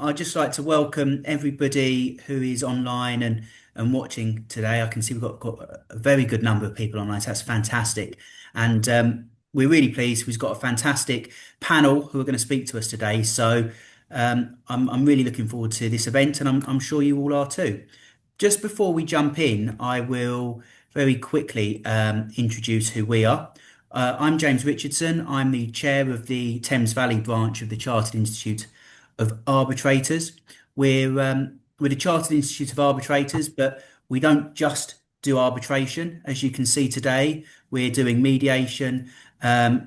I'd just like to welcome everybody who is online and watching today. I can see we've got a very good number of people online, so that's fantastic. And we're really pleased. We've got a fantastic panel who are going to speak to us today. So I'm really looking forward to this event, and I'm sure you all are too. Just before we jump in, I will very quickly introduce who we are. I'm James Richardson. I'm the chair of the Thames Valley branch of the Chartered Institute of Arbitrators. We're the Chartered Institute of Arbitrators, but we don't just do arbitration. As you can see today, we're doing mediation.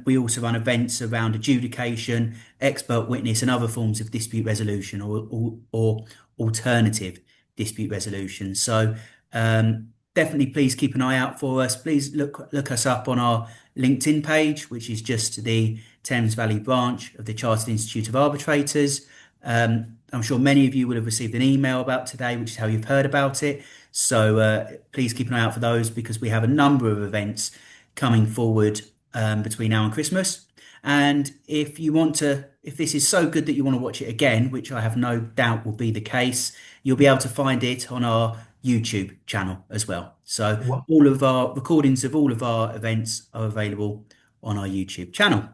We also run events around adjudication, expert witness, and other forms of dispute resolution or alternative dispute resolution. So definitely please keep an eye out for us. Please look us up on our LinkedIn page, which is just the Thames Valley branch of the Chartered Institute of Arbitrators. I'm sure many of you will have received an email about today, which is how you've heard about it. So please keep an eye out for those because we have a number of events coming forward between now and Christmas. And if this is so good that you want to watch it again, which I have no doubt will be the case, you'll be able to find it on our YouTube channel as well. So Wow. all of our recordings of all of our events are available on our YouTube channel.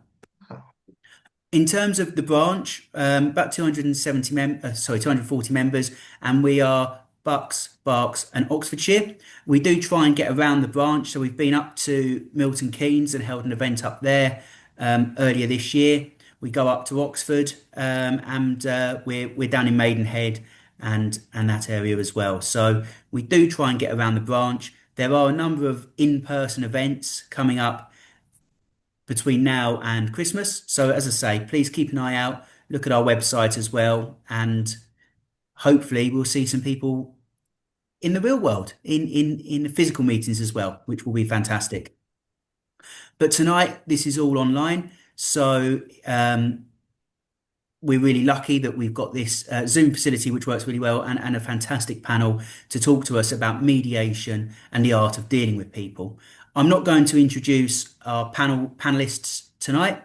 In terms of the branch, about 240 members, and we are Bucks, Berks, and Oxfordshire. We do try and get around the branch, so we've been up to Milton Keynes and held an event up there earlier this year. We go up to Oxford, and we're down in Maidenhead and that area as well. So we do try and get around the branch. There are a number of in-person events coming up between now and Christmas. So as I say, please keep an eye out, look at our website as well, and hopefully we'll see some people in the real world, in the physical meetings as well, which will be fantastic. But tonight, this is all online. So we're really lucky that we've got this Zoom facility, which works really well, and a fantastic panel to talk to us about mediation and the art of dealing with people. I'm not going to introduce our panelists tonight.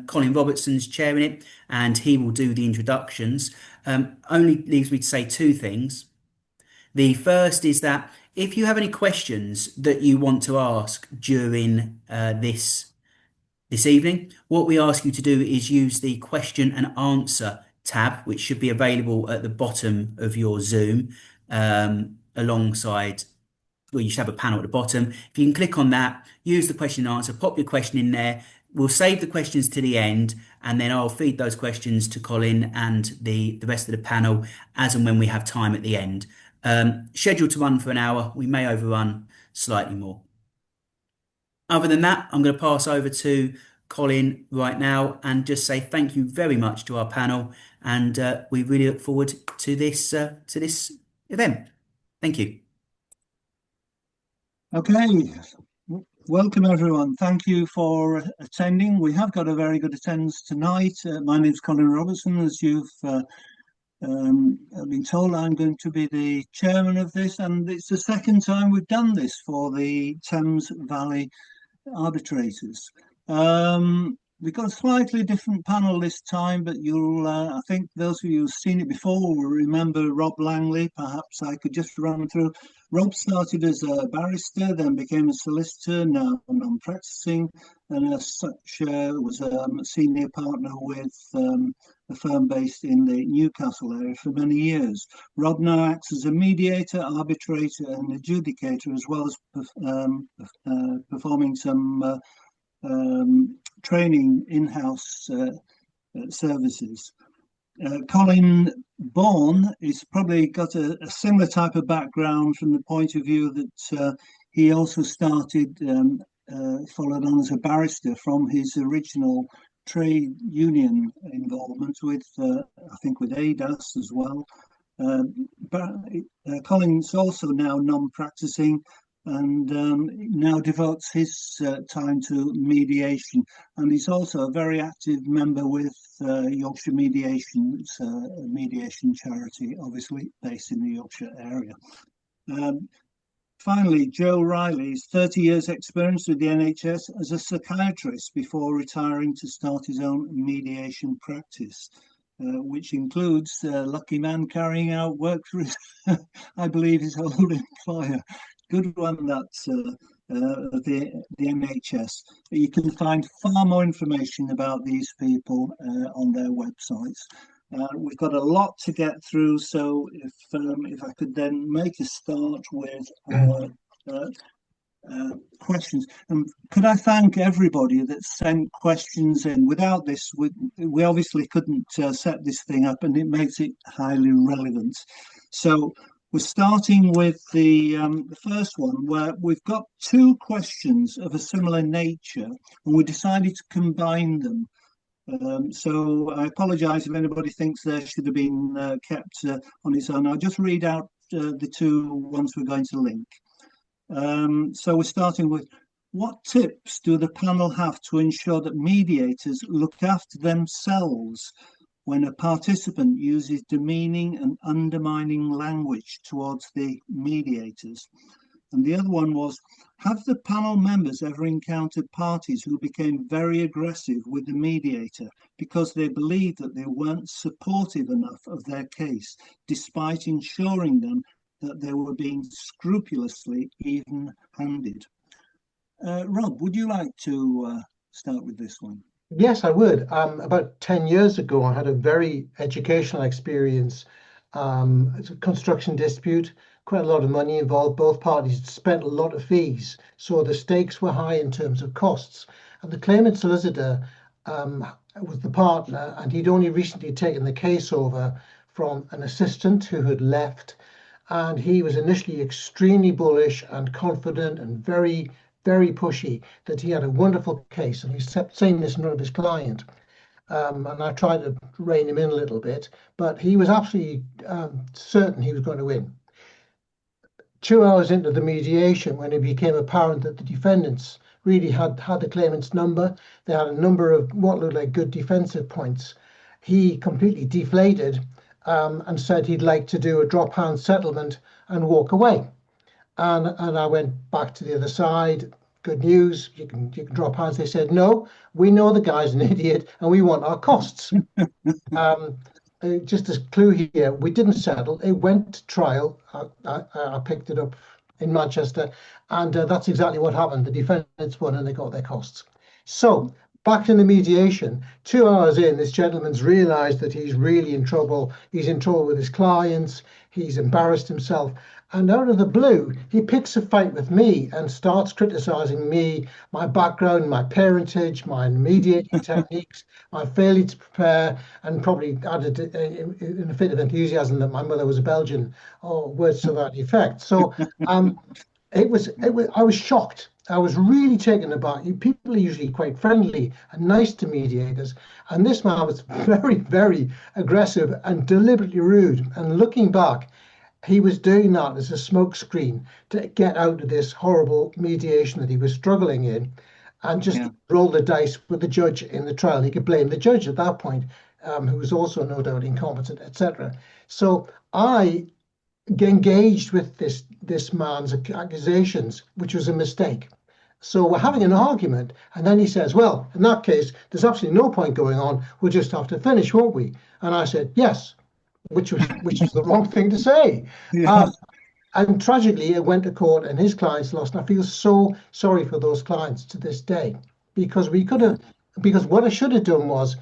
Colin Robertson's chairing it, and he will do the introductions. Only leaves me to say two things. The first is that if you have any questions that you want to ask during this evening, what we ask you to do is use the question and answer tab, which should be available at the bottom of your Zoom, alongside, well, you should have a panel at the bottom. If you can click on that, use the question and answer, pop your question in there. We'll save the questions to the end, and then I'll feed those questions to Colin and the rest of the panel as and when we have time at the end. Scheduled to run for an hour. We may overrun slightly more. Other than that, I'm going to pass over to Colin right now and just say thank you very much to our panel, and we really look forward to this event. Thank you. Okay, welcome everyone. Thank you for attending. We have got a very good attendance tonight. My name's Colin Robertson. As you've been told, I'm going to be the chairman of this, and it's the second time we've done this for the Thames Valley Arbitrators. We've got a slightly different panel this time, but I think those of you who've seen it before will remember Rob Langley. Perhaps I could just run through. Rob started as a barrister, then became a solicitor, now non-practicing, and as such was a senior partner with a firm based in the Newcastle area for many years. Rob now acts as a mediator, arbitrator, and adjudicator, as well as performing some training in-house services. Colin Bourne is probably got a similar type of background from the point of view that he also started, followed on as a barrister from his original trade union involvement with, I think, with ADAS as well. But Colin's also now non-practicing and now devotes his time to mediation. And he's also a very active member with Yorkshire Mediation. It's a mediation charity, obviously, based in the Yorkshire area. Finally, Joe Riley's 30 years experience with the NHS as a psychiatrist before retiring to start his own mediation practice. which includes lucky man carrying out work for his, I believe, his old employer. Good one, that's the NHS. You can find far more information about these people on their websites. We've got a lot to get through, so if I could then make a start with our questions. And could I thank everybody that sent questions in? Without this, we obviously couldn't set this thing up, and it makes it highly relevant. So we're starting with the first one, where we've got two questions of a similar nature, and we decided to combine them. So I apologise if anybody thinks they should have been kept on its own. I'll just read out the two ones we're going to link. So we're starting with, what tips do the panel have to ensure that mediators look after themselves when a participant uses demeaning and undermining language towards the mediators? And the other one was, have the panel members ever encountered parties who became very aggressive with the mediator because they believed that they weren't supportive enough of their case, despite ensuring them that they were being scrupulously even-handed? Rob, would you like to start with this one? Yes, I would. About 10 years ago, I had a very educational experience. It's a construction dispute, quite a lot of money involved. Both parties spent a lot of fees, so the stakes were high in terms of costs. And the claimant solicitor was the partner, and he'd only recently taken the case over from an assistant who had left. And he was initially extremely bullish and confident and very, very pushy that he had a wonderful case. And he kept saying this in front of his client. And I tried to rein him in a little bit, but he was absolutely certain he was going to win. 2 hours into the mediation, when it became apparent that the defendants really had the claimant's number, they had a number of what looked like good defensive points, he completely deflated and said he'd like to do a drop hand settlement and walk away. And I went back to the other side. Good news, you can drop hands. They said, no, we know the guy's an idiot and we want our costs. Just a clue here, we didn't settle. It went to trial. I picked it up in Manchester, and that's exactly what happened. The defendants won and they got their costs. So back in the mediation, 2 hours in, this gentleman's realized that he's really in trouble. He's in trouble with his clients. He's embarrassed himself. And out of the blue, he picks a fight with me and starts criticizing me, my background, my parentage, my mediating techniques, my failure to prepare, and probably added in a fit of enthusiasm that my mother was a Belgian, or words to that effect. So I was shocked. I was really taken aback. People are usually quite friendly and nice to mediators, and this man was very, very aggressive and deliberately rude. And looking back, he was doing that as a smokescreen to get out of this horrible mediation that he was struggling in, and just roll the dice with the judge in the trial. He could blame the judge at that point, who was also no doubt incompetent, etc. So I engaged with this man's accusations, which was a mistake. So we're having an argument, and then he says, well, in that case, there's absolutely no point going on. We'll just have to finish, won't we? And I said, yes, which was the wrong thing to say. Yeah. And tragically, it went to court, and his clients lost. And I feel so sorry for those clients to this day, because what I should have done was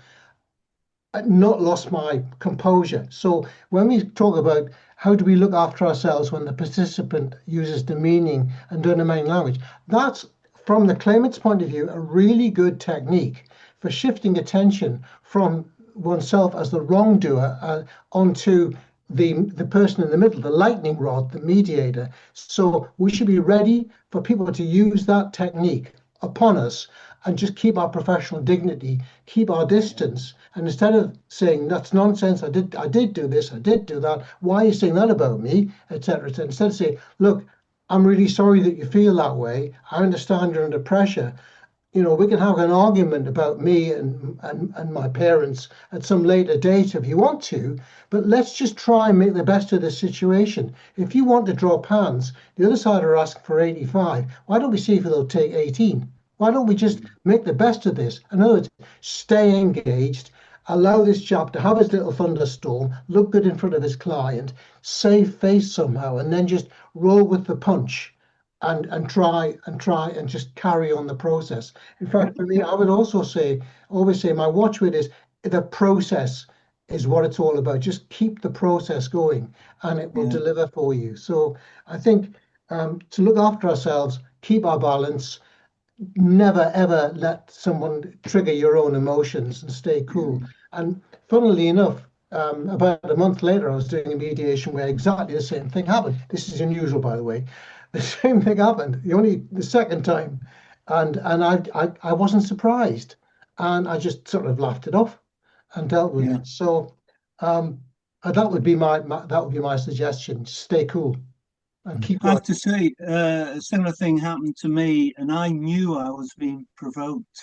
not lost my composure. So when we talk about how do we look after ourselves when the participant uses demeaning and undermining language, that's, from the claimant's point of view, a really good technique for shifting attention from oneself as the wrongdoer onto the person in the middle, the lightning rod, the mediator. So we should be ready for people to use that technique upon us and just keep our professional dignity, keep our distance. And instead of saying, that's nonsense, I did do this, I did do that, why are you saying that about me, etc. Instead of saying, look, I'm really sorry that you feel that way. I understand you're under pressure. You know, we can have an argument about me and my parents at some later date if you want to, but let's just try and make the best of this situation. If you want to drop hands, the other side are asking for 85. Why don't we see if they'll take 18? Why don't we just make the best of this? In other words, stay engaged allow this chap to have his little thunderstorm, look good in front of his client, save face somehow, and then just roll with the punch and try and just carry on the process. In fact, for me, I would also say, always say, my watchword is the process is what it's all about. Just keep the process going and it will Yeah. deliver for you. So I think to look after ourselves, keep our balance, never ever let someone trigger your own emotions and stay cool. And funnily enough, about a month later, I was doing a mediation where exactly the same thing happened. This is unusual, by the way. The same thing happened, the second time, and I wasn't surprised, and I just sort of laughed it off and dealt with Yeah. it. So that would be my suggestion. Stay cool and keep I going. have to say, a similar thing happened to me, and I knew I was being provoked.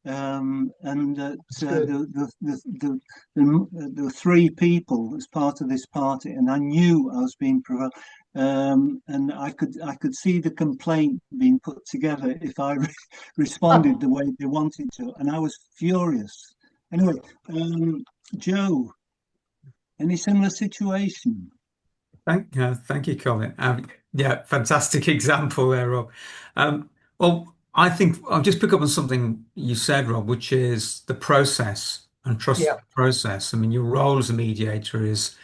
And that It's good. there were three people as part of this party, and I knew I was being provoked. And I could see the complaint being put together if I responded the way they wanted to, and I was furious. Anyway, Joe, any similar situation? Thank you, Colin. Yeah, fantastic example there, Rob. Well, I think I'll just pick up on something you said, Rob, which is the process and trust Yeah. the process. I mean, your role as a mediator is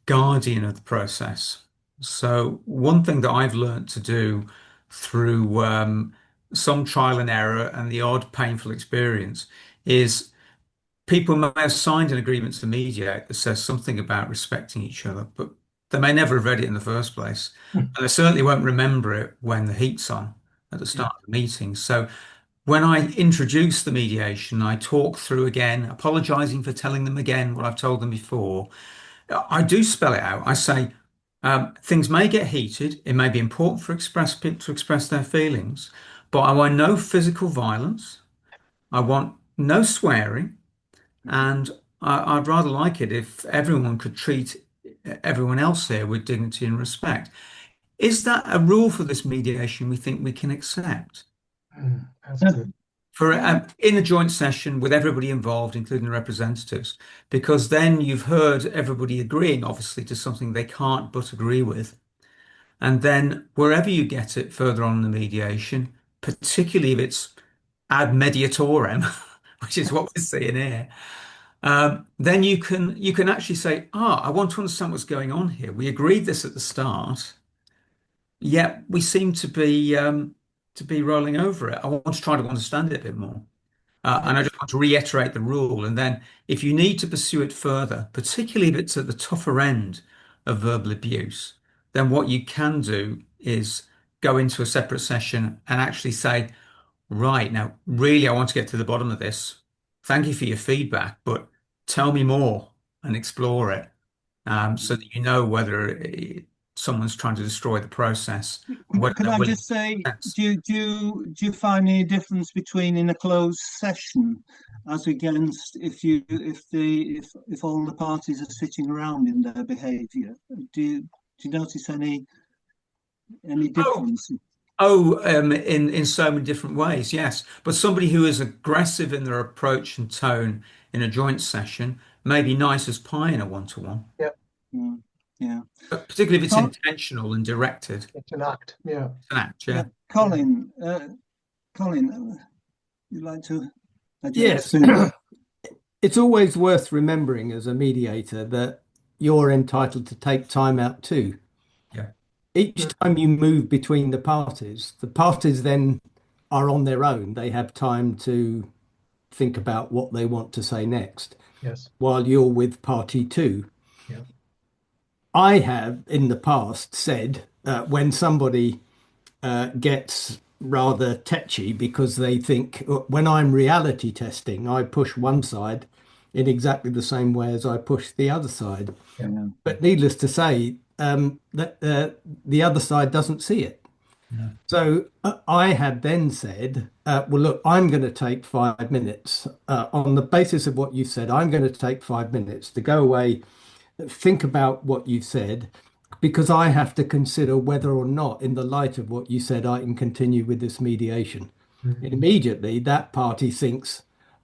guardian of the process. So one thing that I've learned to do through some trial and error and the odd painful experience is people may have signed an agreement to mediate that says something about respecting each other, but they may never have read it in the first place. And they certainly won't remember it when the heat's on at the Yeah. start of the meeting. So when I introduce the mediation, I talk through again, apologizing for telling them again what I've told them before. I do spell it out. I say, things may get heated. It may be important for people to express their feelings, but I want no physical violence. I want no swearing. And I'd rather like it if everyone could treat everyone else here with dignity and respect. Is that a rule for this mediation we think we can accept? That's good. For in a joint session with everybody involved, including the representatives, because then you've heard everybody agreeing, obviously, to something they can't but agree with. And then wherever you get it further on in the mediation, particularly if it's ad mediatorem, which is what we're seeing here, then you can actually say, I want to understand what's going on here. We agreed this at the start, yet we seem to be rolling over it. I want to try to understand it a bit more. And I just want to reiterate the rule. And then if you need to pursue it further, particularly if it's at the tougher end of verbal abuse, then what you can do is go into a separate session and actually say, right, now, really, I want to get to the bottom of this. Thank you for your feedback, but tell me more and explore it, so that you know whether someone's trying to destroy the process and whether Could they're I willing just say, to. do you find any difference between in a closed session as against if all the parties are sitting around in their behaviour? Do you notice any Oh, difference? in so many different ways, yes. But somebody who is aggressive in their approach and tone in a joint session may be nice as pie in a one-to-one, Yeah. Yeah. particularly if it's Col- intentional and directed. It's an act. Yeah. It's an act, yeah. yeah. Colin, you'd like to Yes, explain? it's always worth remembering as a mediator that you're entitled to take time out too. Yeah. Each time you move between the parties then are on their own. They have time to think about what they want to say next Yes. while you're with party two. Yeah. I have in the past said when somebody gets rather tetchy because they think when I'm reality testing, I push one side in exactly the same way as I push the other side. Yeah. But needless to say, that the other side doesn't see it. Yeah. So I had then said, well, look, I'm going to take 5 minutes on the basis of what you said. I'm going to take 5 minutes to go away, think about what you said, because I have to consider whether or not, in the light of what you said, I can continue with this mediation. And immediately that party thinks,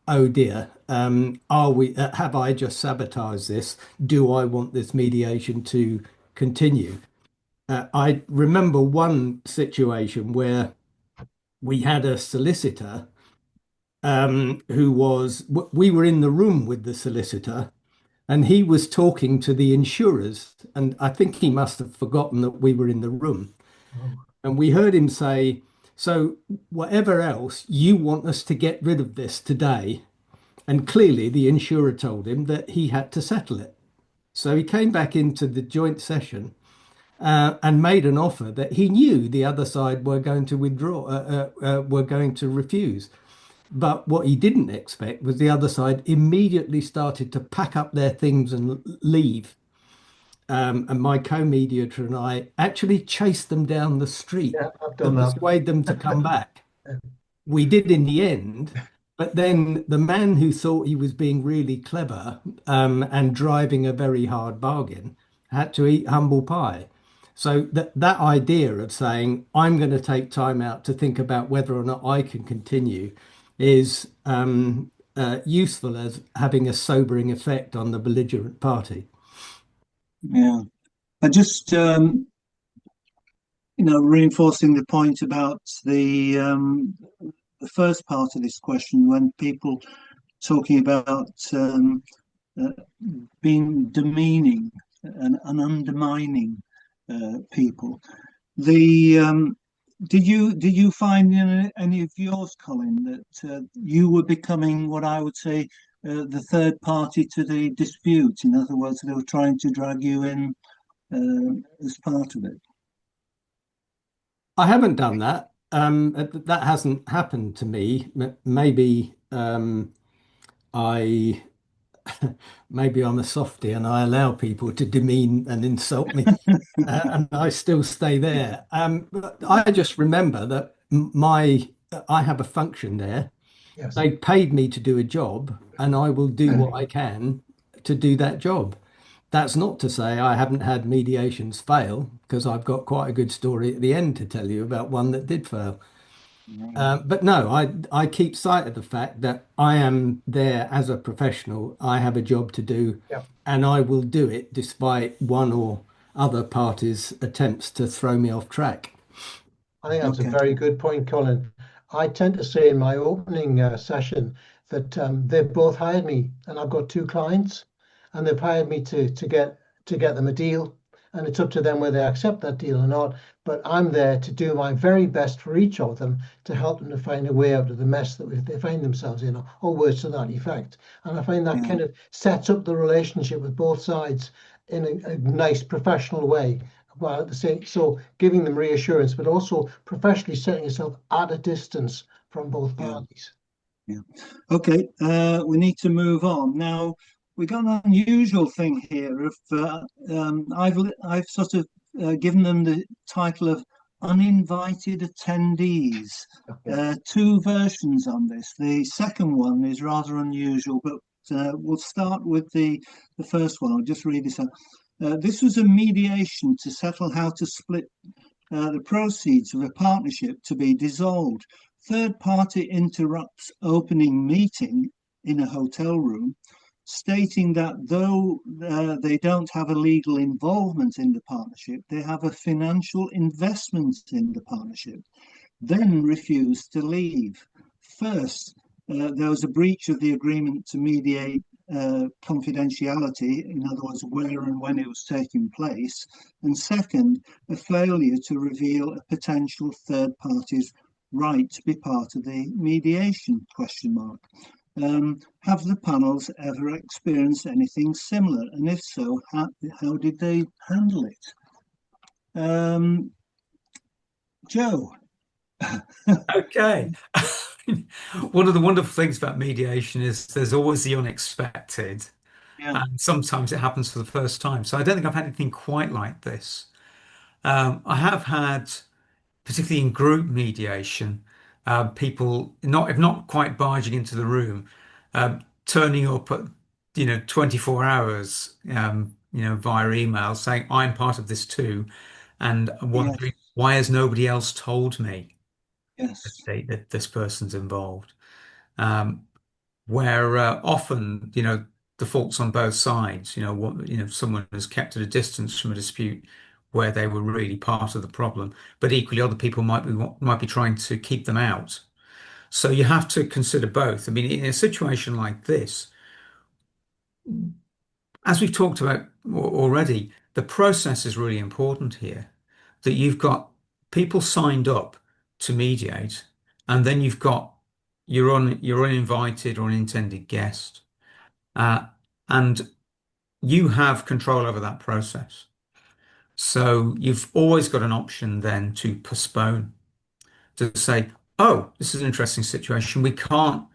oh dear, have I just sabotaged this? Do I want this mediation to continue? I remember one situation where we had a solicitor we were in the room with the solicitor, and he was talking to the insurers. And I think he must have forgotten that we were in the room. Oh, And we heard him say, "So, whatever else, you want us to get rid of this today?" And clearly, the insurer told him that he had to settle it. So he came back into the joint session and made an offer that he knew the other side were going to were going to refuse. But what he didn't expect was the other side immediately started to pack up their things and leave. And my co-mediator and I actually chased them down the street yeah, I've to done that. persuade them to come back. We did in the end, but then the man who thought he was being really clever and driving a very hard bargain had to eat humble pie. So that idea of saying, I'm going to take time out to think about whether or not I can continue is useful as having a sobering effect on the belligerent party. Yeah. I just, reinforcing the point about the first part of this question, when people talking about uh, being demeaning and undermining people. The did you find in any of yours, Colin, that you were becoming what I would say the third party to the dispute? In other words, they were trying to drag you in as part of it. I haven't done that. That hasn't happened to me. Maybe I maybe I'm a softie and I allow people to demean and insult me, and I still stay there. But I just remember that I have a function there. Yes. They paid me to do a job, and I will do what I can to do that job. That's not to say I haven't had mediations fail, because I've got quite a good story at the end to tell you about one that did fail. Right. But no, I keep sight of the fact that I am there as a professional. I have a job to do, Yeah. and I will do it despite one or other party's attempts to throw me off track. I think that's a Okay. very good point, Colin. I tend to say in my opening session that they've both hired me, and I've got two clients, and they've hired me to get them a deal, and it's up to them whether they accept that deal or not. But I'm there to do my very best for each of them to help them to find a way out of the mess that they find themselves in, or words to that effect. And I find that Yeah. kind of sets up the relationship with both sides in a nice professional way, while at the same so giving them reassurance, but also professionally setting yourself at a distance from both Yeah. parties. Yeah. Okay. We need to move on now. We got an unusual thing here of I've sort of given them the title of uninvited attendees. Yeah. Two versions on this. The second one is rather unusual, but we'll start with the first one. I'll just read this out. This was a mediation to settle how to split the proceeds of a partnership to be dissolved. Third party interrupts opening meeting in a hotel room, stating that though they don't have a legal involvement in the partnership, they have a financial investment in the partnership, then refused to leave. First, there was a breach of the agreement to mediate confidentiality, in other words, where and when it was taking place. And second, a failure to reveal a potential third party's right to be part of the mediation, question mark. Have the panels ever experienced anything similar? And if so, how did they handle it? Joe? Okay. One of the wonderful things about mediation is there's always the unexpected, Yeah, and sometimes it happens for the first time. So I don't think I've had anything quite like this. I have had, particularly in group mediation, people not if not quite barging into the room, turning up at 24 hours, via email saying I'm part of this too, and wondering yes, why has nobody else told me yes, that this person's involved. Um, where often, the fault's on both sides. Someone has kept at a distance from a dispute where they were really part of the problem, but equally other people might be trying to keep them out. So you have to consider both. I mean, in a situation like this, as we've talked about already, the process is really important here. That you've got people signed up to mediate, and then you've got your uninvited or unintended guest, uh, and you have control over that process. So you've always got an option then to postpone, to say, oh, this is an interesting situation. We can't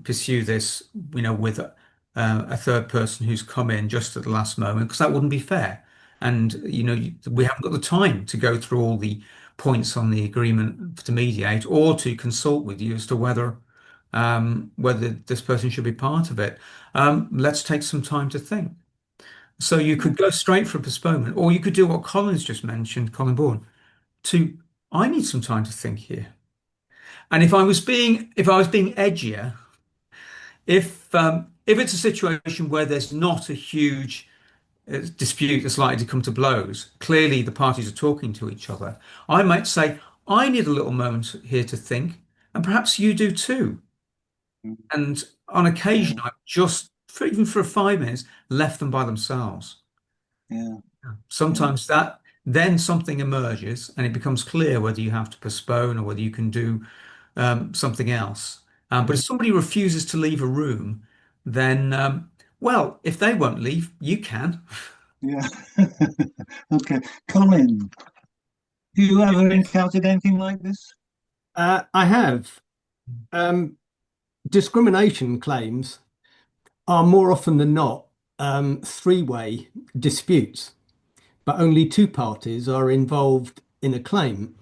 pursue this, with a third person who's come in just at the last moment, because that wouldn't be fair. And, we haven't got the time to go through all the points on the agreement to mediate or to consult with you as to whether this person should be part of it. Let's take some time to think. So you could go straight for postponement, or you could do what Colin's just mentioned, Colin Bourne, I need some time to think here. And if I was being edgier, if it's a situation where there's not a huge dispute that's likely to come to blows, clearly the parties are talking to each other, I might say, I need a little moment here to think, and perhaps you do too. And on occasion, I've just, even for 5 minutes, left them by themselves. Yeah. Sometimes then something emerges and it becomes clear whether you have to postpone or whether you can do something else. But if somebody refuses to leave a room, then, well, if they won't leave, you can. Yeah. Okay. Colin, have you ever encountered anything like this? I have. Discrimination claims are more often than not three-way disputes, but only two parties are involved in a claim.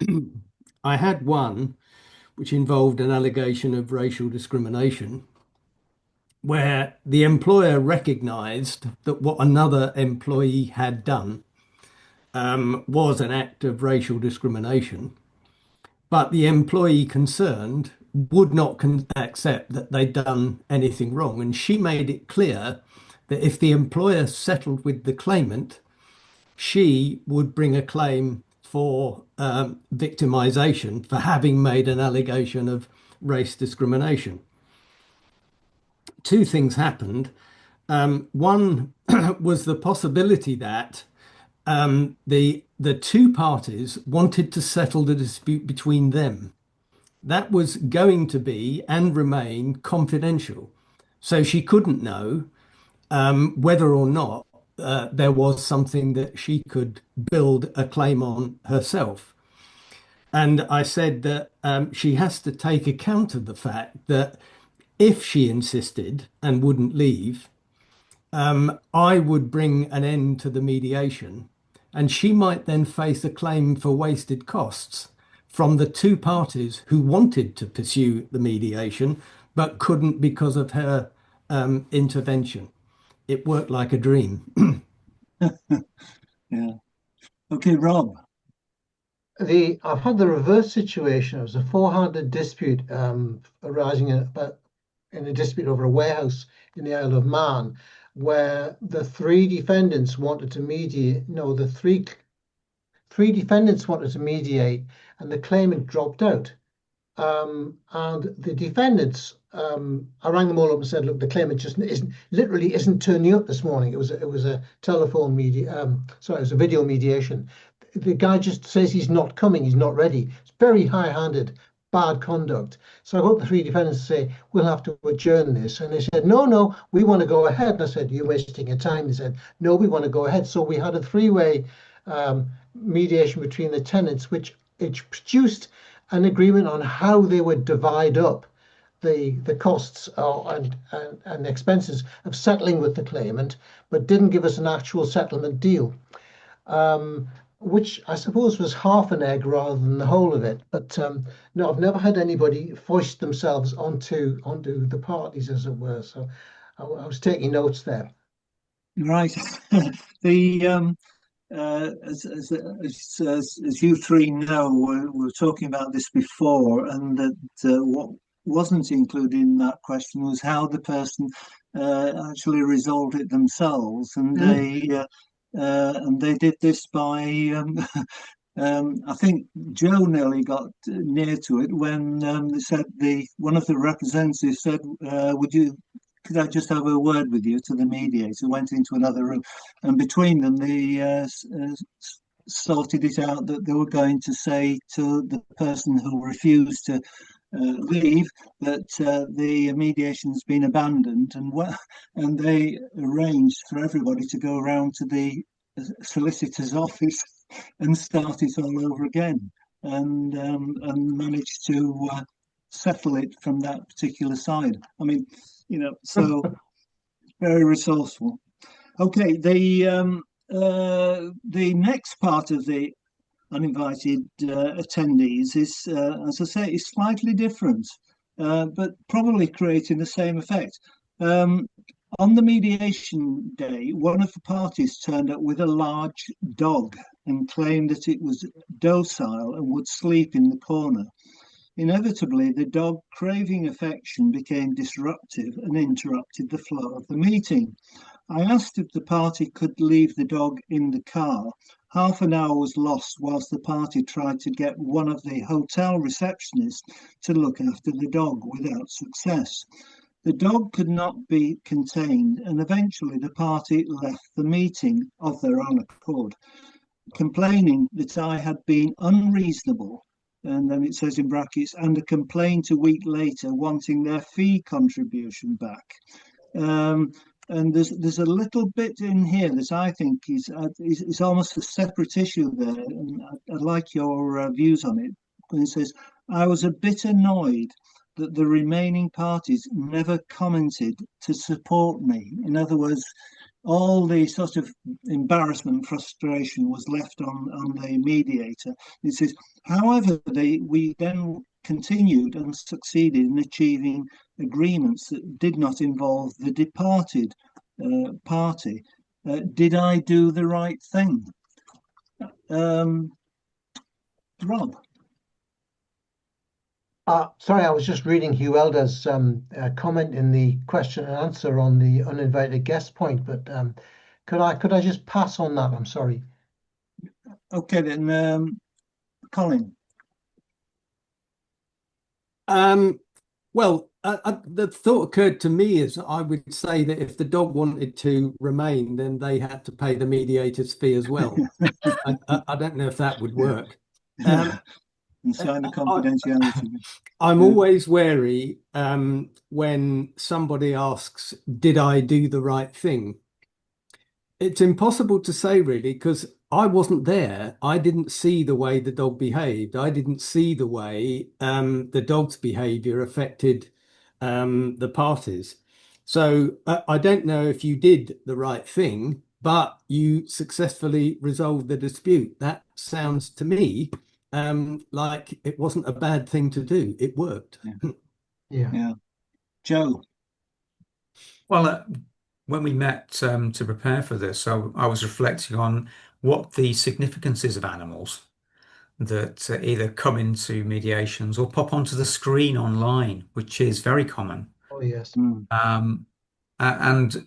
I had one which involved an allegation of racial discrimination, where the employer recognized that what another employee had done was an act of racial discrimination, but the employee concerned would not accept that they'd done anything wrong. And she made it clear that if the employer settled with the claimant, she would bring a claim for victimization for having made an allegation of race discrimination. Two things happened. One was the possibility that the two parties wanted to settle the dispute between them. That was going to be and remain confidential. So she couldn't know whether or not there was something that she could build a claim on herself. And I said that she has to take account of the fact that if she insisted and wouldn't leave, I would bring an end to the mediation, and she might then face a claim for wasted costs from the two parties who wanted to pursue the mediation but couldn't because of her intervention. It worked like a dream. Yeah. Okay, Rob. I've had the reverse situation. It was a four-handed dispute arising in a dispute over a warehouse in the Isle of Man, where the three defendants wanted to mediate. No, the three defendants wanted to mediate, and the claimant dropped out. And the defendants, I rang them all up and said, "Look, the claimant just isn't turning up this morning. It was a telephone it was a video mediation. The guy just says he's not coming, he's not ready. It's very high-handed, bad conduct." So I got the three defendants to say, "We'll have to adjourn this." And they said, no, we want to go ahead. And I said, "You're wasting your time." They said, "No, we want to go ahead." So we had a three-way mediation between the tenants, which produced an agreement on how they would divide up the costs and expenses of settling with the claimant, but didn't give us an actual settlement deal. Which I suppose was half an egg rather than the whole of it. But no, I've never had anybody foist themselves onto the parties, as it were. So I was taking notes there. Right. As you three know, we were talking about this before, and that wasn't included in that question was how the person actually resolved it themselves, and they did this by I think Joe nearly got near to it when they said one of the representatives said, could I just have a word with you to the mediator? Went into another room, and between them they sorted it out that they were going to say to the person who refused to leave that the mediation has been abandoned, and they arranged for everybody to go around to the solicitor's office and start it all over again, and managed to settle it from that particular side. I mean, so very resourceful. Okay, the next part of the uninvited attendees is, as I say, is slightly different, but probably creating the same effect. On the mediation day, one of the parties turned up with a large dog and claimed that it was docile and would sleep in the corner. Inevitably, the dog, craving affection, became disruptive and interrupted the flow of the meeting. I asked if the party could leave the dog in the car. Half an hour was lost whilst the party tried to get one of the hotel receptionists to look after the dog without success. The dog could not be contained, and eventually the party left the meeting of their own accord, complaining that I had been unreasonable. And then it says in brackets, and a complaint a week later wanting their fee contribution back. And there's a little bit in here that I think is almost a separate issue there, and I'd like your views on it. And it says, I was a bit annoyed that the remaining parties never commented to support me. In other words, all the sort of embarrassment and frustration was left on the mediator. It says, however, we then continued and succeeded in achieving agreements that did not involve the departed party. Did I do the right thing? Rob? Sorry, I was just reading Hugh Elder's comment in the question and answer on the uninvited guest point, but could I just pass on that? I'm sorry. Okay then, Colin. Well, the thought occurred to me is I would say that if the dog wanted to remain, then they had to pay the mediator's fee as well. I don't know if that would work. And sign the confidentiality. I'm always wary when somebody asks, did I do the right thing? It's impossible to say, really, because I wasn't there. I didn't see the way the dog behaved. I didn't see the way the dog's behavior affected the parties. So I don't know if you did the right thing, but you successfully resolved the dispute. That sounds to me like it wasn't a bad thing to do. It worked. Yeah. Joe. Well, when we met to prepare for this, I was reflecting on what the significance is of animals that either come into mediations or pop onto the screen online, which is very common. Oh, yes. And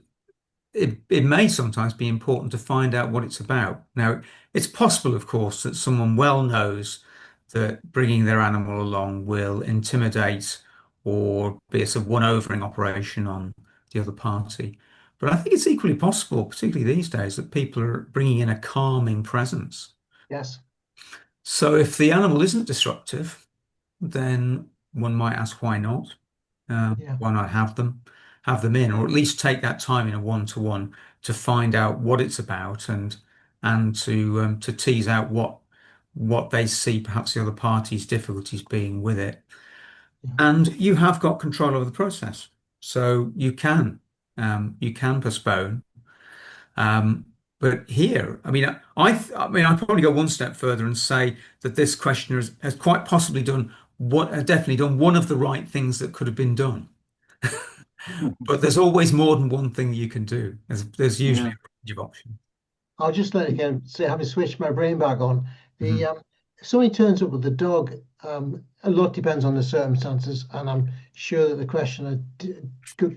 it may sometimes be important to find out what it's about. Now, it's possible, of course, that someone well knows that bringing their animal along will intimidate or be a sort of one-overing operation on the other party. But I think it's equally possible, particularly these days, that people are bringing in a calming presence. Yes. So if the animal isn't disruptive, then one might ask why not? Why not have them in, or at least take that time in a one-to-one to find out what it's about and to tease out what they see perhaps the other party's difficulties being with it. And you have got control over the process, so you can postpone. But here, I mean, I'd probably go one step further and say that this questioner has quite possibly definitely done one of the right things that could have been done. But there's always more than one thing you can do. There's usually a range of options. I'll just let again say, having switched my brain back on, if somebody turns up with a dog, a lot depends on the circumstances, and I'm sure that the questioner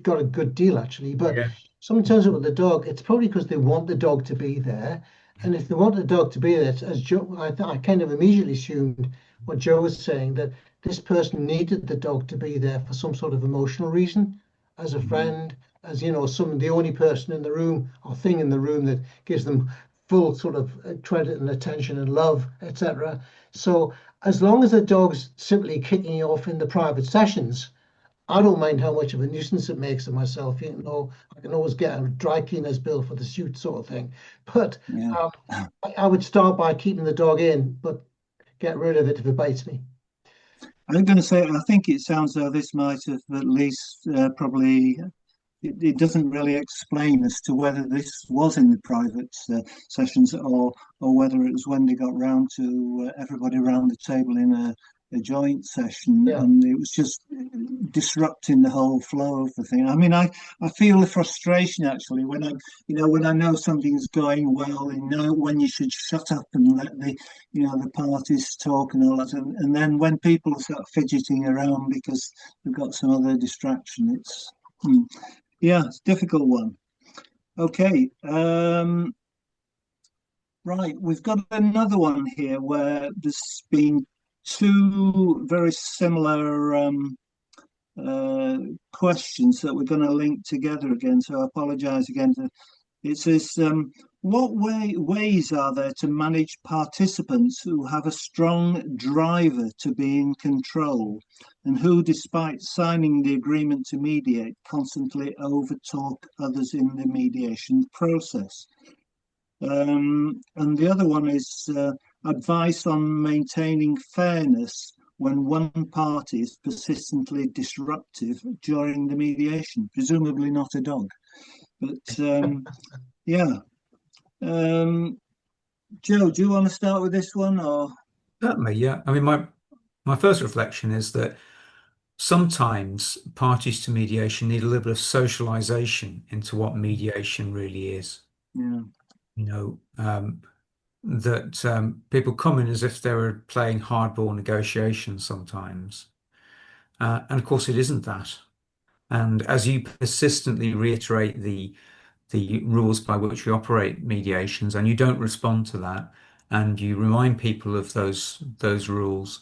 got a good deal actually. But Yeah. someone turns up with a dog, it's probably because they want the dog to be there, and if they want the dog to be there, as Joe, I kind of immediately assumed what Joe was saying, that this person needed the dog to be there for some sort of emotional reason, as a friend, as the only person in the room or thing in the room that gives them full sort of credit and attention and love, etc. So as long as the dog's simply kicking you off in the private sessions, I don't mind how much of a nuisance it makes of myself. I can always get a dry cleaner's bill for the suit sort of thing. But Yeah. I would start by keeping the dog in, but get rid of it if it bites me. I'm going to say, I think it sounds though this might have at least probably it doesn't really explain as to whether this was in the private sessions or whether it was when they got round to everybody around the table in a joint session, Yeah. and it was just disrupting the whole flow of the thing. I mean, I feel the frustration actually when I know something's going well, and know when you should shut up and let the parties talk and all that, and then when people start fidgeting around because they've got some other distraction, yeah, it's a difficult one. Okay. Right, we've got another one here where there's been two very similar questions that we're going to link together again. So I apologize again. It says, what ways are there to manage participants who have a strong driver to be in control and who, despite signing the agreement to mediate, constantly overtalk others in the mediation process? And the other one is advice on maintaining fairness when one party is persistently disruptive during the mediation, presumably not a dog. But yeah. Joe, do you want to start with this one or? Certainly, yeah. I mean, my first reflection is that sometimes parties to mediation need a little bit of socialization into what mediation really is. Yeah. You know, that people come in as if they were playing hardball negotiations sometimes. And of course, it isn't that. And as you persistently reiterate the rules by which we operate mediations, and you don't respond to that, and you remind people of those rules,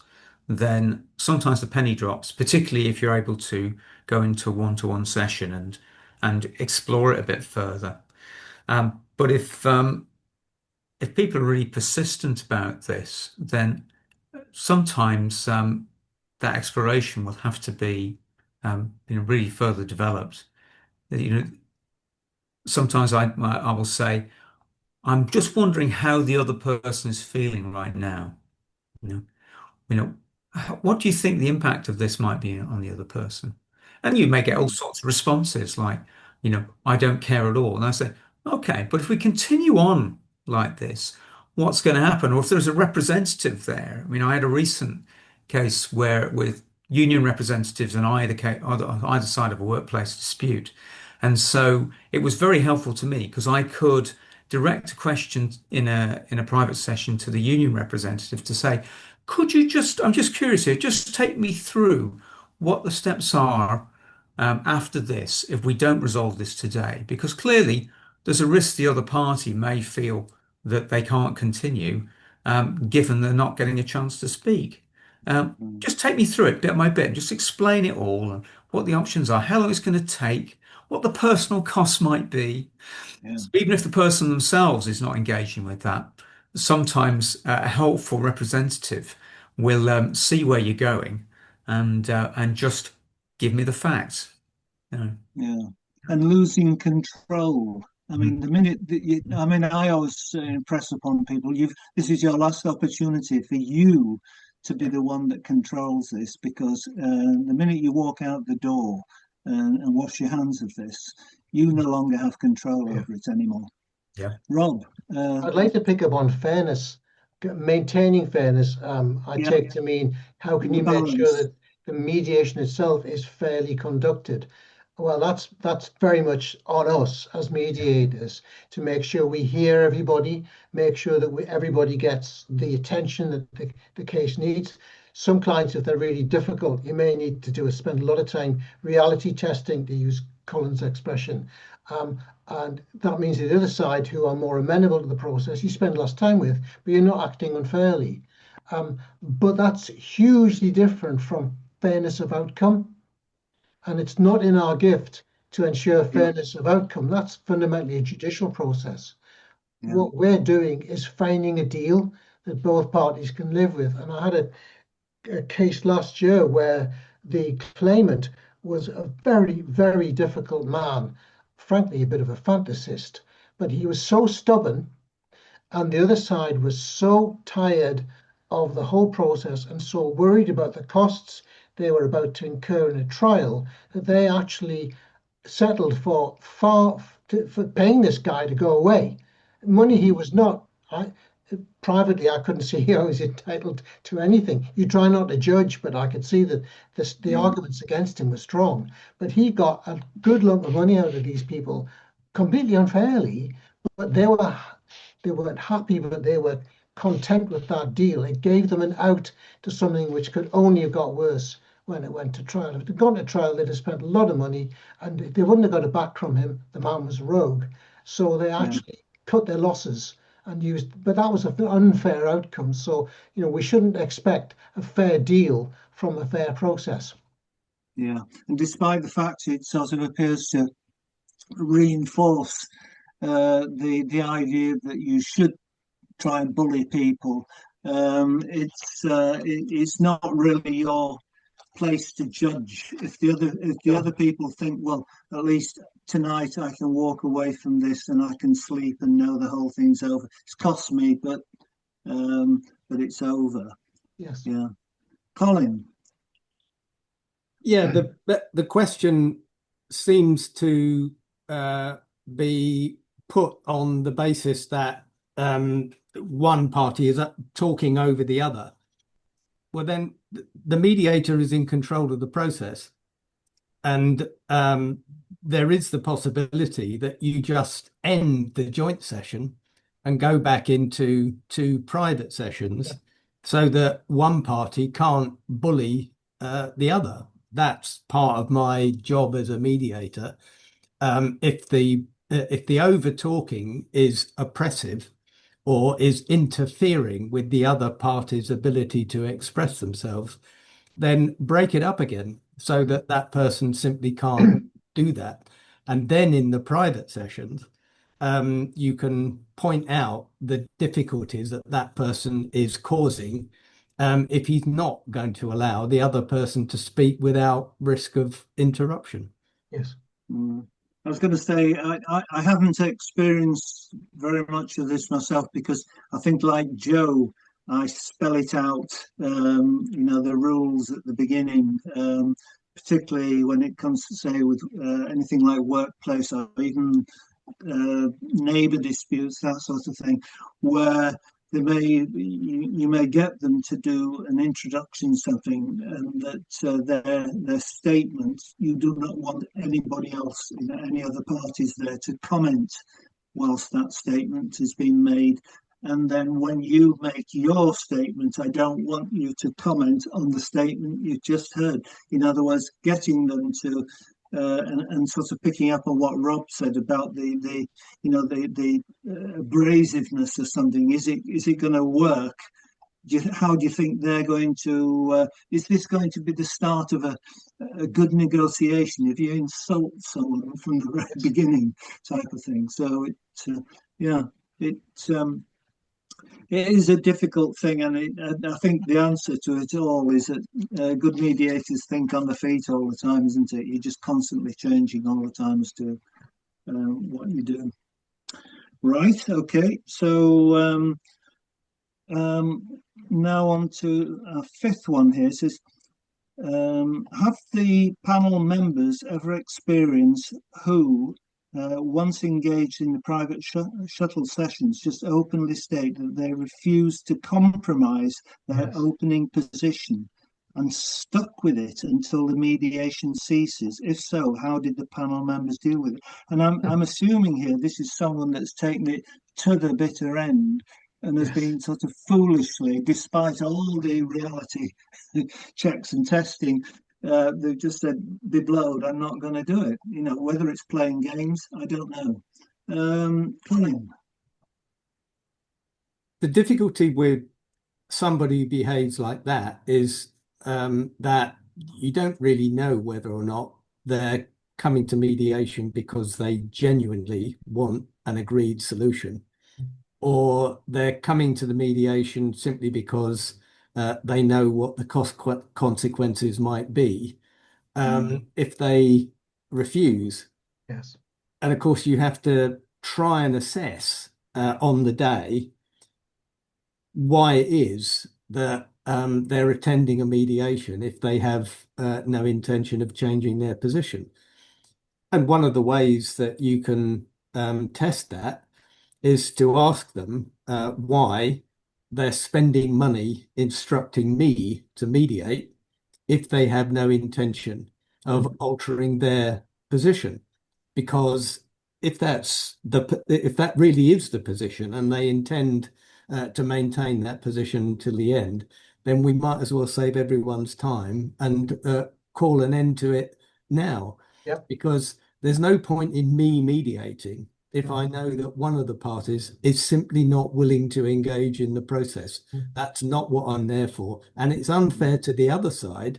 then sometimes the penny drops, particularly if you're able to go into a one-to-one session and explore it a bit further. But if people are really persistent about this, then sometimes that exploration will have to be really further developed. You know, sometimes I will say, I'm just wondering how the other person is feeling right now. You know, you know, what do you think the impact of this might be on the other person? And you may get all sorts of responses like, I don't care at all. And I say, okay, but if we continue on like this, what's going to happen? Or if there's a representative there. I mean, I had a recent case where with union representatives on either side of a workplace dispute. And so it was very helpful to me because I could direct a question in a private session to the union representative to say, I'm just curious here, just take me through what the steps are after this if we don't resolve this today, because clearly there's a risk the other party may feel that they can't continue given they're not getting a chance to speak. Just take me through it bit by bit, just explain it all and what the options are, how long it's going to take, what the personal costs might be. Yeah. So even if the person themselves is not engaging with that, sometimes a helpful representative will see where you're going and just give me the facts. Yeah. And losing control. I mean, the minute that I always impress upon people, this is your last opportunity for you to be the one that controls this, because the minute you walk out the door and wash your hands of this, you no longer have control over it anymore. Yeah. Rob, I'd like to pick up on fairness, maintaining fairness. Take to mean how can you make sure that the mediation itself is fairly conducted? Well, that's very much on us as mediators to make sure we hear everybody, make sure that everybody gets the attention that the case needs. Some clients, if they're really difficult, you may need to spend a lot of time reality testing, to use Colin's expression. And that means the other side, who are more amenable to the process, you spend less time with, but you're not acting unfairly. But that's hugely different from fairness of outcome. And it's not in our gift to ensure fairness of outcome. That's fundamentally a judicial process. Yeah. What we're doing is finding a deal that both parties can live with. And I had a case last year where the claimant was a very, very difficult man, frankly, a bit of a fantasist, but he was so stubborn, and the other side was so tired of the whole process and so worried about the costs they were about to incur in a trial that they actually settled for paying this guy to go away. Money he was not. Privately, I couldn't see how he was entitled to anything. You try not to judge, but I could see that the arguments against him were strong. But he got a good lump of money out of these people completely unfairly, but they weren't happy, but they were content with that deal. It gave them an out to something which could only have got worse when it went to trial. If it had gone to trial, they'd have spent a lot of money, and they wouldn't have got it back from him. The man was a rogue. So they actually cut their losses and used, but that was an unfair outcome. So, we shouldn't expect a fair deal from a fair process. Yeah, and despite the fact it sort of appears to reinforce the idea that you should try and bully people, it's not really your place to judge. If the other people think, well, at least tonight I can walk away from this and I can sleep and know the whole thing's over. It's cost me, but it's over. Yes. Yeah. Colin. Yeah, the question seems to be put on the basis that one party is talking over the other. Well, then the mediator is in control of the process, and there is the possibility that you just end the joint session and go back into two private sessions, so that one party can't bully the other. That's part of my job as a mediator. If the over talking is oppressive or is interfering with the other party's ability to express themselves, then break it up again so that that person simply can't do that. And then in the private sessions, you can point out the difficulties that that person is causing, if he's not going to allow the other person to speak without risk of interruption. Yes. I was going to say, I haven't experienced very much of this myself, because I think, like Joe, I spell it out, the rules at the beginning, particularly when it comes to, say, with anything like workplace or even neighbour disputes, that sort of thing, where you may get them to do an introduction something, and that their statement, you do not want anybody else, any other parties there to comment whilst that statement has been made. And then when you make your statement, I don't want you to comment on the statement you just heard. In other words, getting them to and sort of picking up on what Rob said about the abrasiveness of something. Is it going to work? How do you think they're going to? Is this going to be the start of a good negotiation if you insult someone from the very beginning, type of thing? So it is a difficult thing, and I think the answer to it all is that good mediators think on the feet all the time, isn't it? You're just constantly changing all the time as to what you do. Right, okay. So now on to our fifth one here. It says, have the panel members ever experienced who, once engaged in the private shuttle sessions, just openly state that they refuse to compromise their opening position and stuck with it until the mediation ceases? If so, how did the panel members deal with it? And I'm assuming here this is someone that's taken it to the bitter end and has Yes. been sort of foolishly, despite all the reality checks and testing, they've just said, be blowed, I'm not going to do it. You know, whether it's playing games, I don't know. Colin. The difficulty with somebody who behaves like that is that you don't really know whether or not they're coming to mediation because they genuinely want an agreed solution, or they're coming to the mediation simply because they know what the consequences might be if they refuse. Yes. And of course, you have to try and assess on the day why it is that they're attending a mediation if they have no intention of changing their position. And one of the ways that you can test that is to ask them why they're spending money instructing me to mediate if they have no intention of altering their position. Because if that really is the position and they intend to maintain that position till the end, then we might as well save everyone's time and call an end to it now. Yep. Because there's no point in me mediating if I know that one of the parties is simply not willing to engage in the process. That's not what I'm there for. And it's unfair to the other side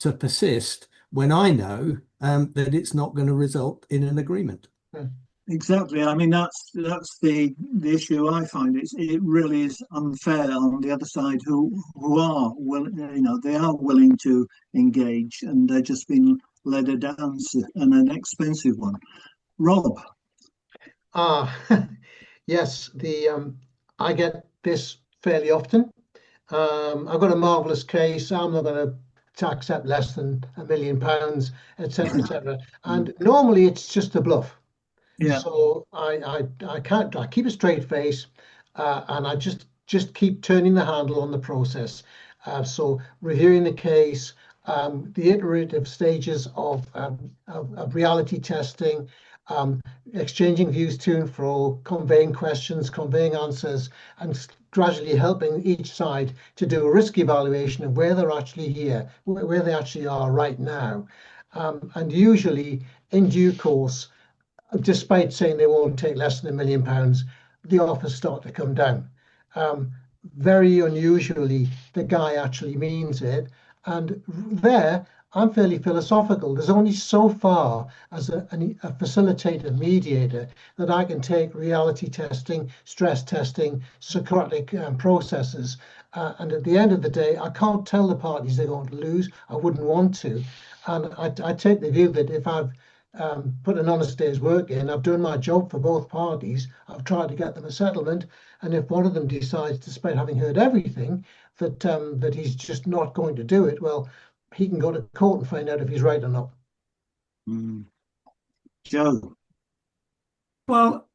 to persist when I know that it's not going to result in an agreement. Exactly. I mean, that's the issue I find. It really is unfair on the other side who are they are willing to engage, and they're just being led a dance and an expensive one. Rob. Ah, yes, the I get this fairly often. I've got a marvelous case. I'm not going to accept less than £1 million, etc., etc. And normally it's just a bluff. Yeah. So I can't. I keep a straight face, and I just keep turning the handle on the process. So reviewing the case, the iterative stages of reality testing, exchanging views to and fro, conveying questions, conveying answers, and gradually helping each side to do a risk evaluation of where they're actually here, where they actually are right now. And usually, in due course, despite saying they won't take less than £1 million, the offers start to come down. Very unusually, the guy actually means it. And there, I'm fairly philosophical. There's only so far as a facilitator mediator that I can take reality testing, stress testing, Socratic processes. And at the end of the day, I can't tell the parties they're going to lose. I wouldn't want to. And I take the view that if I've put an honest day's work in, I've done my job for both parties, I've tried to get them a settlement, and if one of them decides, despite having heard everything, that he's just not going to do it, well, he can go to court and find out if he's right or not. Joe. Well,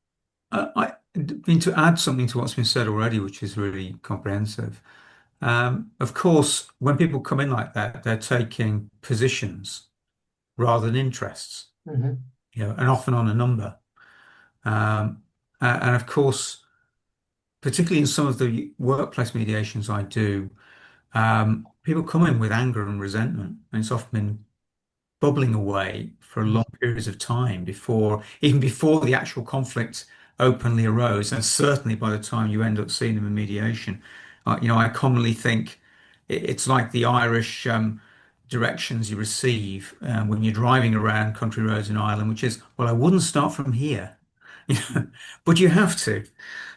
I mean to add something to what's been said already, which is really comprehensive. Of course, when people come in like that, they're taking positions rather than interests, and often on a number. And of course, particularly in some of the workplace mediations I do, people come in with anger and resentment, and it's often been bubbling away for long periods of time even before the actual conflict openly arose, and certainly by the time you end up seeing them in mediation. I commonly think it's like the Irish directions you receive when you're driving around country roads in Ireland, which is, well, I wouldn't start from here, but you have to.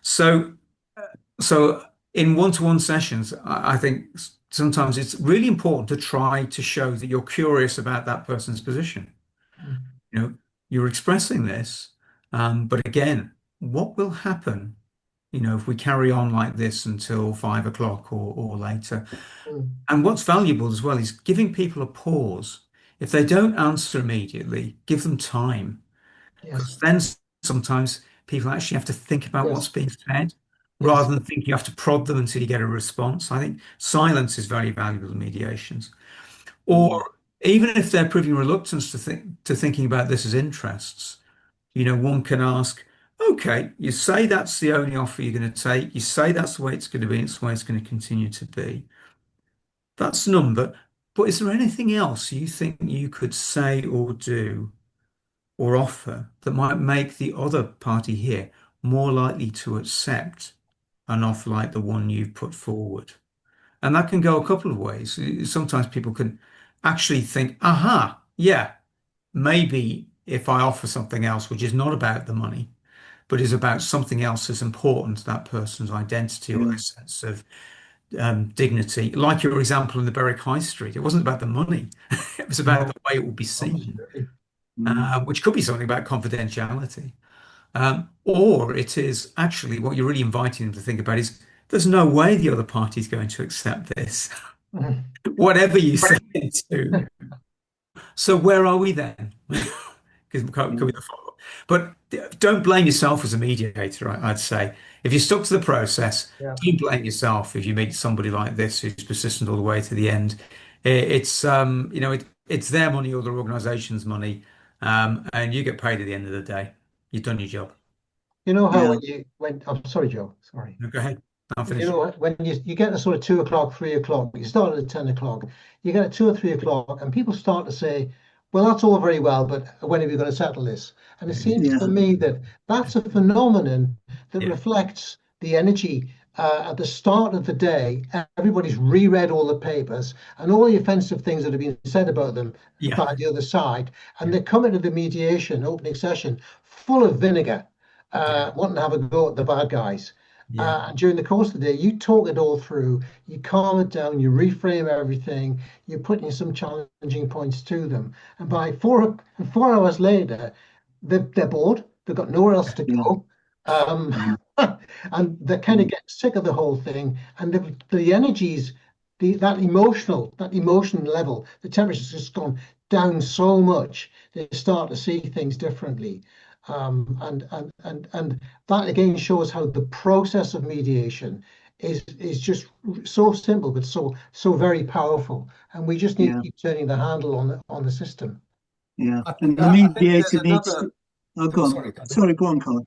So, so in one-to-one sessions, I think sometimes it's really important to try to show that you're curious about that person's position. You're expressing this, but again, what will happen, if we carry on like this until 5 o'clock or later? And what's valuable as well is giving people a pause. If they don't answer immediately, give them time. Yes. Because then sometimes people actually have to think about what's being said. rather than think you have to prod them until you get a response. I think silence is very valuable in mediations. Or even if they're proving reluctance to thinking about this as interests, one can ask, okay, you say that's the only offer you're going to take. You say that's the way it's going to be. It's the way it's going to continue to be. That's number. But is there anything else you think you could say or do or offer that might make the other party here more likely to accept an offer like the one you've put forward? And that can go a couple of ways. Sometimes people can actually think, aha, yeah, maybe if I offer something else, which is not about the money, but is about something else as important to that person's identity or their sense of dignity. Like your example in the Berwick High Street, it wasn't about the money. It was about the way it would be seen, which could be something about confidentiality. Or it is actually what you're really inviting them to think about is there's no way the other party is going to accept this, whatever you say it to. So where are we then? Because could be the follow-up. But don't blame yourself as a mediator, I'd say. If you're stuck to the process, don't blame yourself if you meet somebody like this who's persistent all the way to the end. It's it's their money or their organization's money, and you get paid at the end of the day. You've done your job. You know how when I'm sorry, Joe, sorry. No, go ahead. I'll finish. You know when you get to sort of 2 o'clock, 3 o'clock, you start at 10 o'clock, you get at 2 or 3 o'clock, and people start to say, well, that's all very well, but when are we going to settle this? And it seems to me that that's a phenomenon that reflects the energy at the start of the day. Everybody's reread all the papers and all the offensive things that have been said about them by the other side. And they come into the mediation opening session full of vinegar, wanting to have a go at the bad guys. And during the course of the day, you talk it all through, you calm it down, you reframe everything, you're putting some challenging points to them. And by 4 hours later, they're bored, they've got nowhere else to go. And they kind of get sick of the whole thing. And the energies, that emotion level, the temperature's just gone down so much, they start to see things differently. And that again shows how the process of mediation is just so simple but so very powerful, and we just need to keep turning the handle on the system. And the mediator needs to... Oh, go on. Sorry, go on, Colin.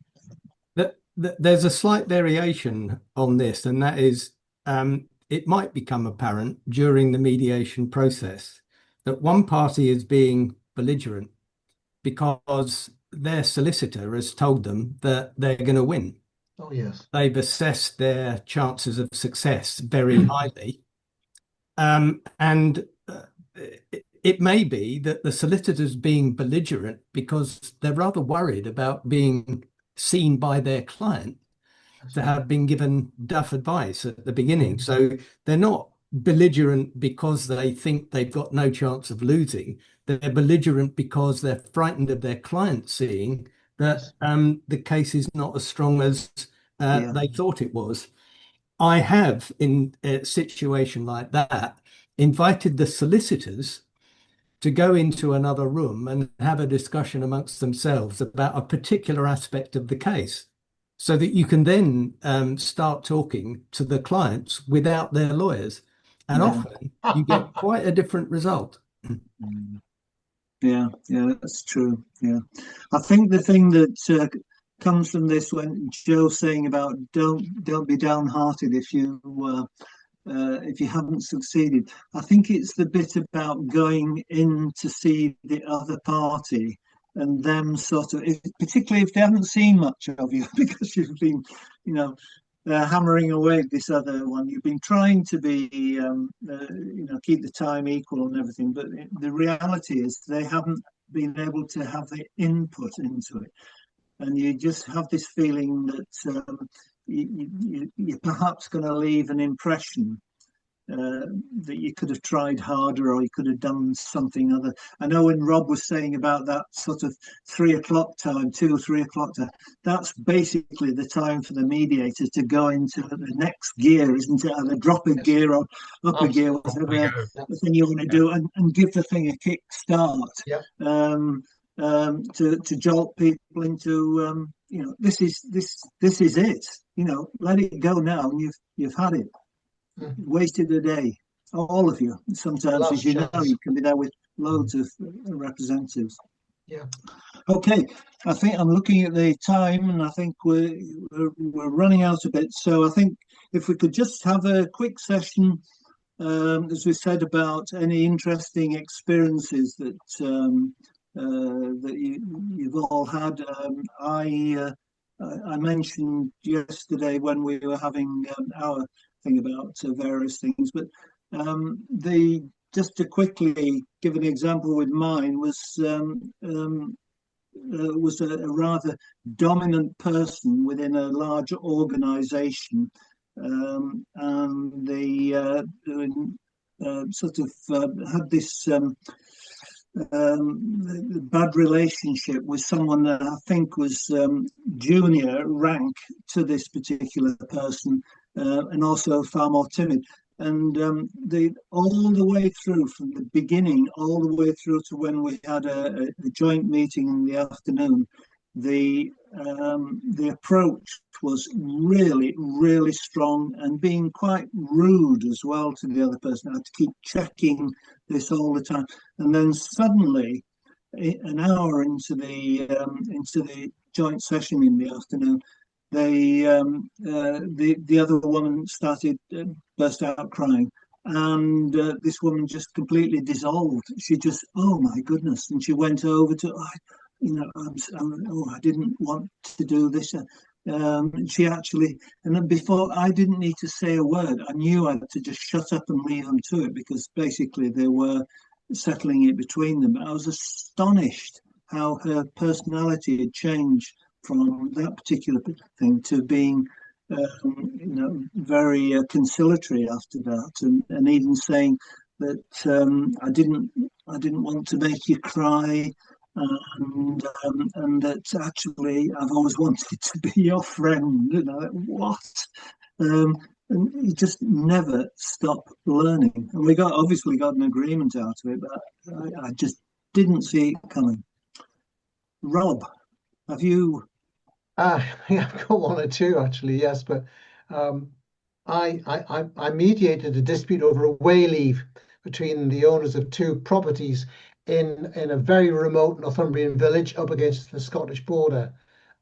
There's a slight variation on this, and that is it might become apparent during the mediation process that one party is being belligerent because their solicitor has told them that they're going to win. Oh, yes. They've assessed their chances of success very highly. And it may be that the solicitor's being belligerent because they're rather worried about being seen by their client to have been given duff advice at the beginning. So they're not belligerent because they think they've got no chance of losing. They're belligerent because they're frightened of their client seeing that the case is not as strong as they thought it was. I have, in a situation like that, invited the solicitors to go into another room and have a discussion amongst themselves about a particular aspect of the case, so that you can then start talking to the clients without their lawyers. And often you get quite a different result. Yeah, that's true. Yeah, I think the thing that comes from this, when Joe's saying about don't be downhearted if you haven't succeeded, I think it's the bit about going in to see the other party and them sort of, particularly if they haven't seen much of you because you've been, hammering away at this other one. You've been trying to be, keep the time equal and everything, but the reality is they haven't been able to have the input into it. And you just have this feeling that you're perhaps going to leave an impression that you could have tried harder or you could have done something other. I know when Rob was saying about that sort of 3 o'clock time, 2 or 3 o'clock time, that's basically the time for the mediator to go into the next gear, isn't it? Either drop a gear or up a gear, whatever the thing you want to do, and give the thing a kick start. to jolt people into this is it. Let it go now, and you've had it. Wasted a day, all of you. Sometimes, Last as you know, chance. you can be there with loads of representatives. Yeah. Okay, I think I'm looking at the time, and I think we're running out a bit. So I think if we could just have a quick session, as we said, about any interesting experiences that you've all had. I mentioned yesterday when we were having our thing about various things, but the just to quickly give an example with mine was a rather dominant person within a large organization, and they sort of had this bad relationship with someone that I think was junior rank to this particular person, and also far more timid. And they all the way through, from the beginning, all the way through to when we had a joint meeting in the afternoon, the approach was really, really strong, and being quite rude as well to the other person. I had to keep checking this all the time, and then suddenly, an hour into the joint session in the afternoon, the other woman started burst out crying, and this woman just completely dissolved. She just, oh my goodness, and she went over to, I didn't want to do this. She actually, and then before I didn't need to say a word, I knew I had to just shut up and leave them to it, because basically they were settling it between them. I was astonished how her personality had changed from that particular thing to being, very conciliatory after that, and even saying that I didn't want to make you cry, and that actually I've always wanted to be your friend. What? And you just never stop learning. And we obviously got an agreement out of it, but I just didn't see it coming. Rob, have you? Yeah, I've got one or two actually, yes, but um, I mediated a dispute over a way leave between the owners of two properties in a very remote Northumbrian village up against the Scottish border,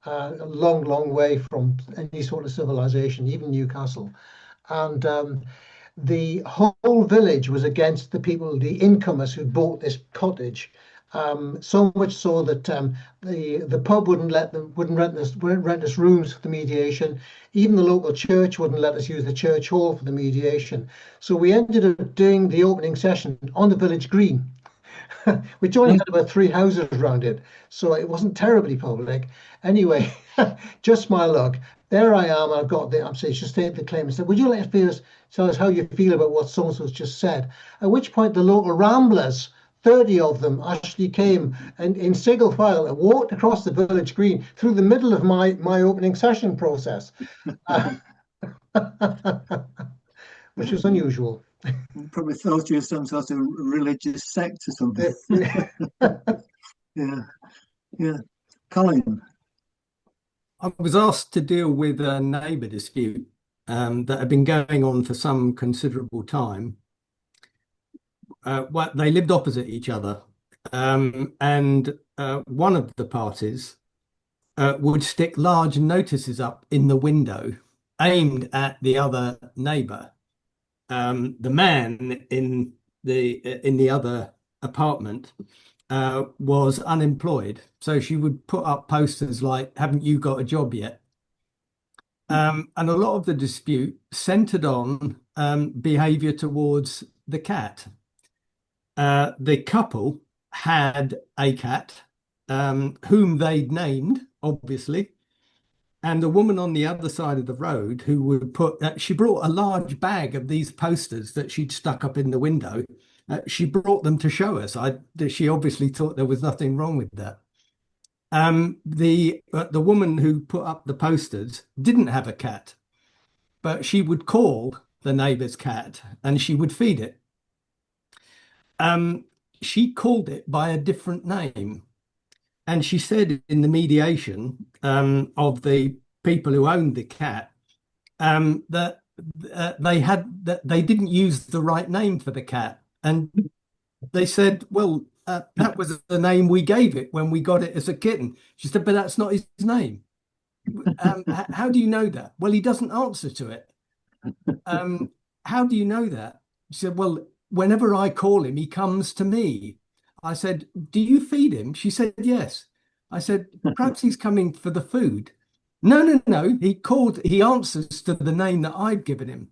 a long, long way from any sort of civilization, even Newcastle. And the whole village was against the people, the incomers who bought this cottage. So much so that the pub wouldn't rent us rooms for the mediation. Even the local church wouldn't let us use the church hall for the mediation. So we ended up doing the opening session on the village green, which only had about 3 houses around it, so it wasn't terribly public. Anyway, just my luck. There I am. I've got I'm saying, just state the claim and said, "Would you like to tell us how you feel about what so and so's just said?" At which point the local ramblers, 30 of them, actually came and in single file and walked across the village green through the middle of my opening session process, which was unusual. Probably thought you were some sort of religious sect or something. Yeah. Colin. I was asked to deal with a neighbour dispute that had been going on for some considerable time. They lived opposite each other, and one of the parties would stick large notices up in the window aimed at the other neighbour. The man in the other apartment was unemployed, so she would put up posters like, "Haven't you got a job yet?" And a lot of the dispute centered on behavior towards the cat. The couple had a cat whom they'd named, obviously, and the woman on the other side of the road who would she brought a large bag of these posters that she'd stuck up in the window. She brought them to show us. She obviously thought there was nothing wrong with that. The woman who put up the posters didn't have a cat, but she would call the neighbour's cat and she would feed it. She called it by a different name. And she said in the mediation of the people who owned the cat that they didn't use the right name for the cat, and they said, "Well, that was the name we gave it when we got it as a kitten." She said, "But that's not his name. How do you know that?" "Well, he doesn't answer to it." "How do you know that?" She said, "Well, whenever I call him, he comes to me." I said, "Do you feed him?" She said, "Yes." I said, "Perhaps he's coming for the food." "No, no, no. He answers to the name that I've given him."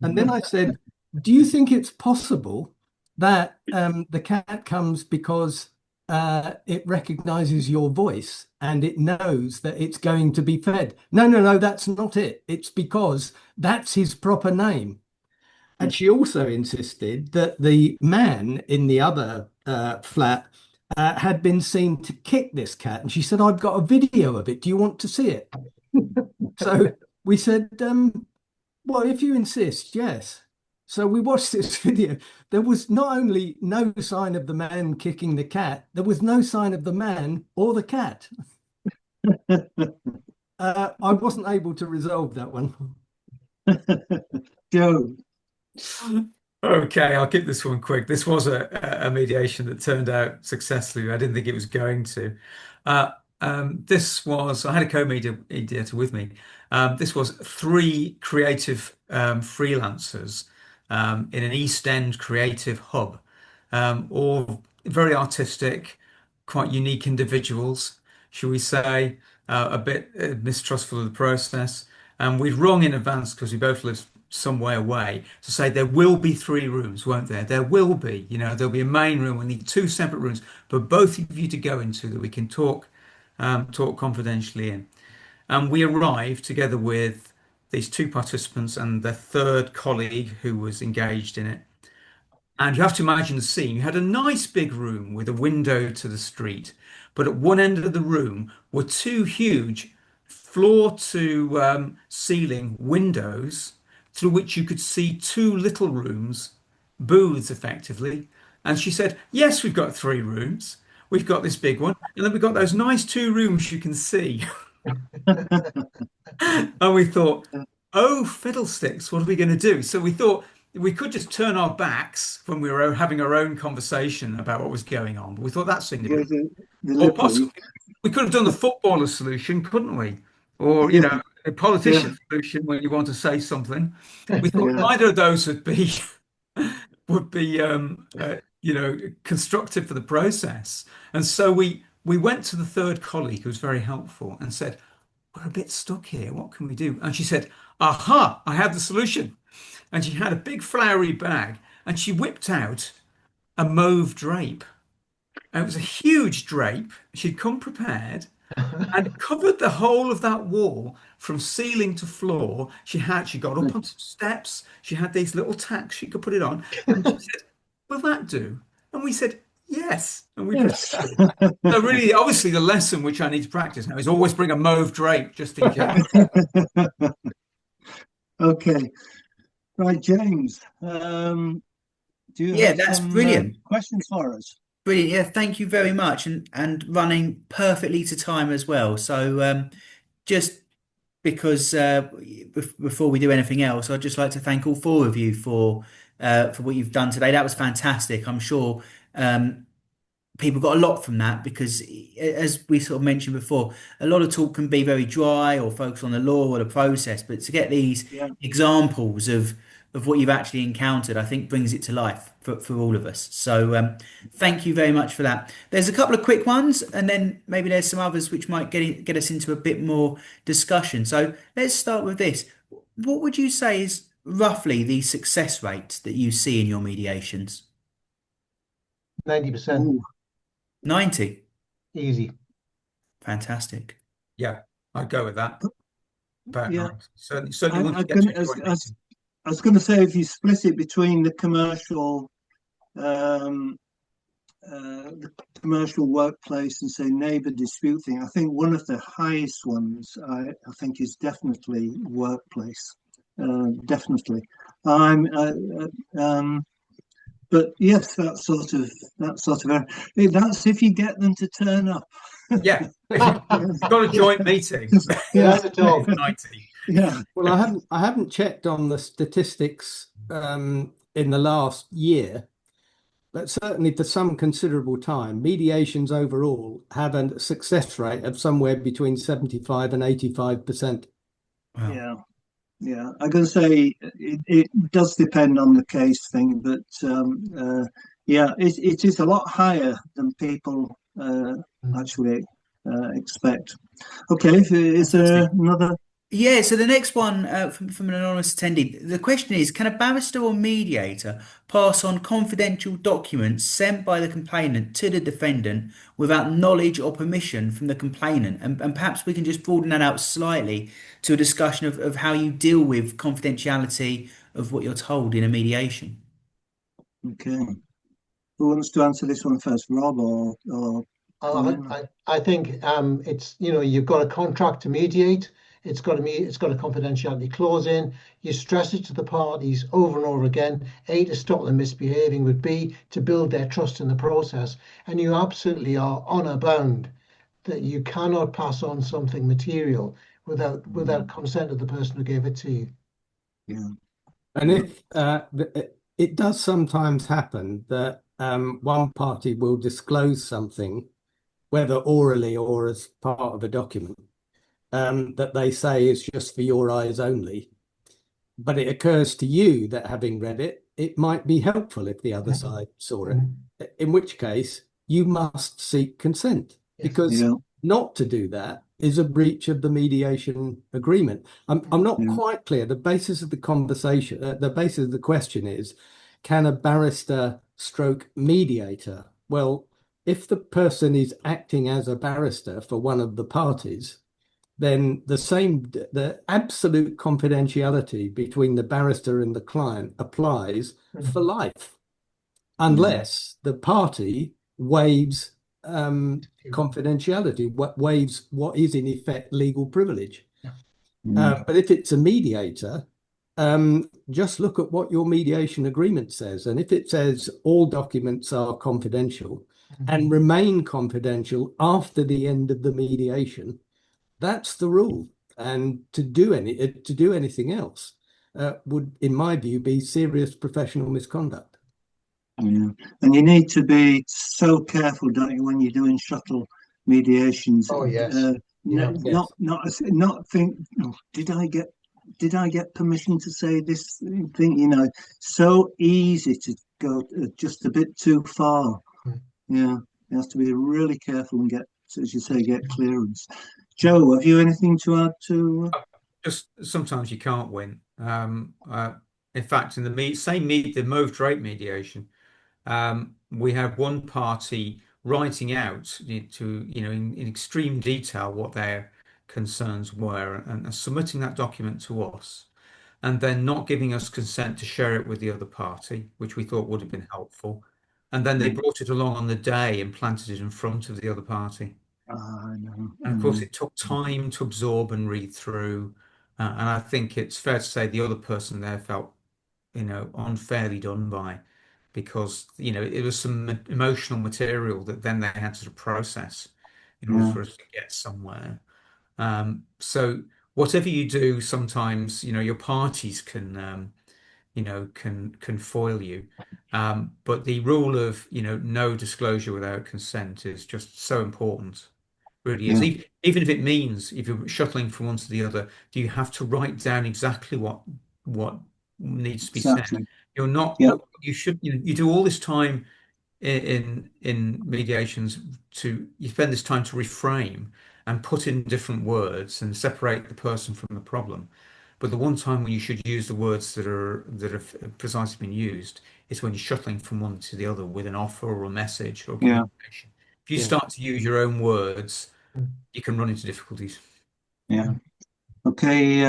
And then I said, "Do you think it's possible that the cat comes because it recognizes your voice and it knows that it's going to be fed?" "No, no, no, that's not it. It's because that's his proper name." And she also insisted that the man in the other flat had been seen to kick this cat. And she said, "I've got a video of it. Do you want to see it?" So we said, "Well, if you insist, yes." So we watched this video. There was not only no sign of the man kicking the cat, there was no sign of the man or the cat. I wasn't able to resolve that one. Joe. Okay, I'll keep this one quick. This was a mediation that turned out successfully. I didn't think it was going to. I had a co-mediator with me. This was three creative freelancers in an East End creative hub, all very artistic, quite unique individuals, shall we say, a bit mistrustful of the process. And we'd rung in advance because we both lived some way away to say there will be three rooms, won't there? There will be, there'll be a main room. We need two separate rooms for both of you to go into that we can talk confidentially in. And we arrived together with these two participants and their third colleague who was engaged in it. And you have to imagine the scene. You had a nice big room with a window to the street, but at one end of the room were two huge floor to ceiling windows through which you could see two little rooms, booths effectively. And she said, "Yes, we've got three rooms. We've got this big one, and then we've got those nice two rooms you can see." And we thought, "Oh, fiddlesticks, what are we going to do?" So we thought we could just turn our backs when we were having our own conversation about what was going on. But we thought that seemed a bit, or possibly we could have done the footballer solution, couldn't we? Or, a politician solution when you want to say something. We thought neither of those would be constructive for the process. And so we went to the third colleague who was very helpful and said, "We're a bit stuck here. What can we do?" And she said, "Aha, I have the solution." And she had a big flowery bag and she whipped out a mauve drape. And it was a huge drape. She'd come prepared and covered the whole of that wall from ceiling to floor. She got up on some steps. She had these little tacks she could put it on. And she said, "Will that do?" And we said, "Yes." And we proceeded. So really, obviously, the lesson which I need to practice now is always bring a mauve drape just in case. Okay. Right, James. Do you have that's some brilliant. questions for us? Brilliant. Yeah, thank you very much. And running perfectly to time as well. So just because before we do anything else, I'd just like to thank all four of you for what you've done today. That was fantastic. I'm sure people got a lot from that because, as we sort of mentioned before, a lot of talk can be very dry or focus on the law or the process. But to get these examples of what you've actually encountered, I think brings it to life for all of us. So thank you very much for that. There's a couple of quick ones, and then maybe there's some others which might get us into a bit more discussion. So let's start with this. What would you say is roughly the success rate that you see in your mediations? 90%. Ooh. 90. Easy. Fantastic. Yeah, I'd go with that. About Yeah. 90. Certainly once I you get to a joint meeting. was going to say, if you split it between the commercial workplace and say neighbour dispute thing, I think one of the highest ones I think is definitely workplace. Definitely. But yes, that sort of that's if you get them to turn up. Yeah, if you've got a joint meeting, Yeah, Without a doubt. 90. yeah, Well, I haven't checked on the statistics in the last year, but certainly for some considerable time, mediations overall have a success rate of somewhere between 75 and 85%. Wow. yeah. Yeah, I'm going to say it does depend on the case thing, but yeah, it is a lot higher than people actually expect. Okay, is there Fantastic. another? Yeah, so the next one from an anonymous attendee. The question is, can a barrister or mediator pass on confidential documents sent by the complainant to the defendant without knowledge or permission from the complainant? And perhaps we can just broaden that out slightly to a discussion of how you deal with confidentiality of what you're told in a mediation. Okay, who wants to answer this one first, Rob or I, Colin? I think it's you've got a contract to mediate. It's got a confidentiality clause in. You stress it to the parties over and over again. A, to stop them misbehaving, but B, to build their trust in the process. And you absolutely are honor bound that you cannot pass on something material without consent of the person who gave it to you. Yeah, And if it does sometimes happen that one party will disclose something, whether orally or as part of a document, that they say is just for your eyes only. But it occurs to you that having read it, it might be helpful if the other side saw it, Mhm. in which case you must seek consent Yes. because yeah, not to do that is a breach of the mediation agreement. I'm not yeah, quite clear. The basis of the conversation, the basis of the question is, can a barrister stroke mediator? Well, if the person is acting as a barrister for one of the parties, then the absolute confidentiality between the barrister and the client applies for Mhm. life, yeah, unless the party waives confidentiality, waives what is in effect legal privilege. Yeah. yeah, But if it's a mediator, just look at what your mediation agreement says. And if it says all documents are confidential Mhm. and remain confidential after the end of the mediation, that's the rule. And to do anything else would, in my view, be serious professional misconduct. yeah. And you need to be so careful, don't you, when you're doing shuttle mediations? Oh yes. Yeah. Yes. Not think, oh, did I get permission to say this thing? So easy to go just a bit too far. Mm. Yeah, you have to be really careful and get, as you say, get clearance. Joe, have you anything to add to? Just sometimes you can't win. In fact, in the moved rate mediation, we had one party writing out in extreme detail what their concerns were and submitting that document to us, and then not giving us consent to share it with the other party, which we thought would have been helpful. And then they brought it along on the day and planted it in front of the other party. I know, And I of course, know. it took time to absorb and read through. And I think it's fair to say the other person there felt, unfairly done by because, it was some emotional material that then they had to process in order Yeah, for us to get somewhere. So whatever you do, sometimes, your parties can foil you. But the rule of, no disclosure without consent is just so important. Really is. yeah, Even if it means if you're shuttling from one to the other, do you have to write down exactly what needs to be said? exactly. You're not. Yeah, You should. You do all this time in mediations to you spend this time to reframe and put in different words and separate the person from the problem. But the one time when you should use the words that have precisely been used is when you're shuttling from one to the other with an offer or a message or yeah, communication. If you Yeah. start to use your own words, Mm. you can run into difficulties. yeah. Okay,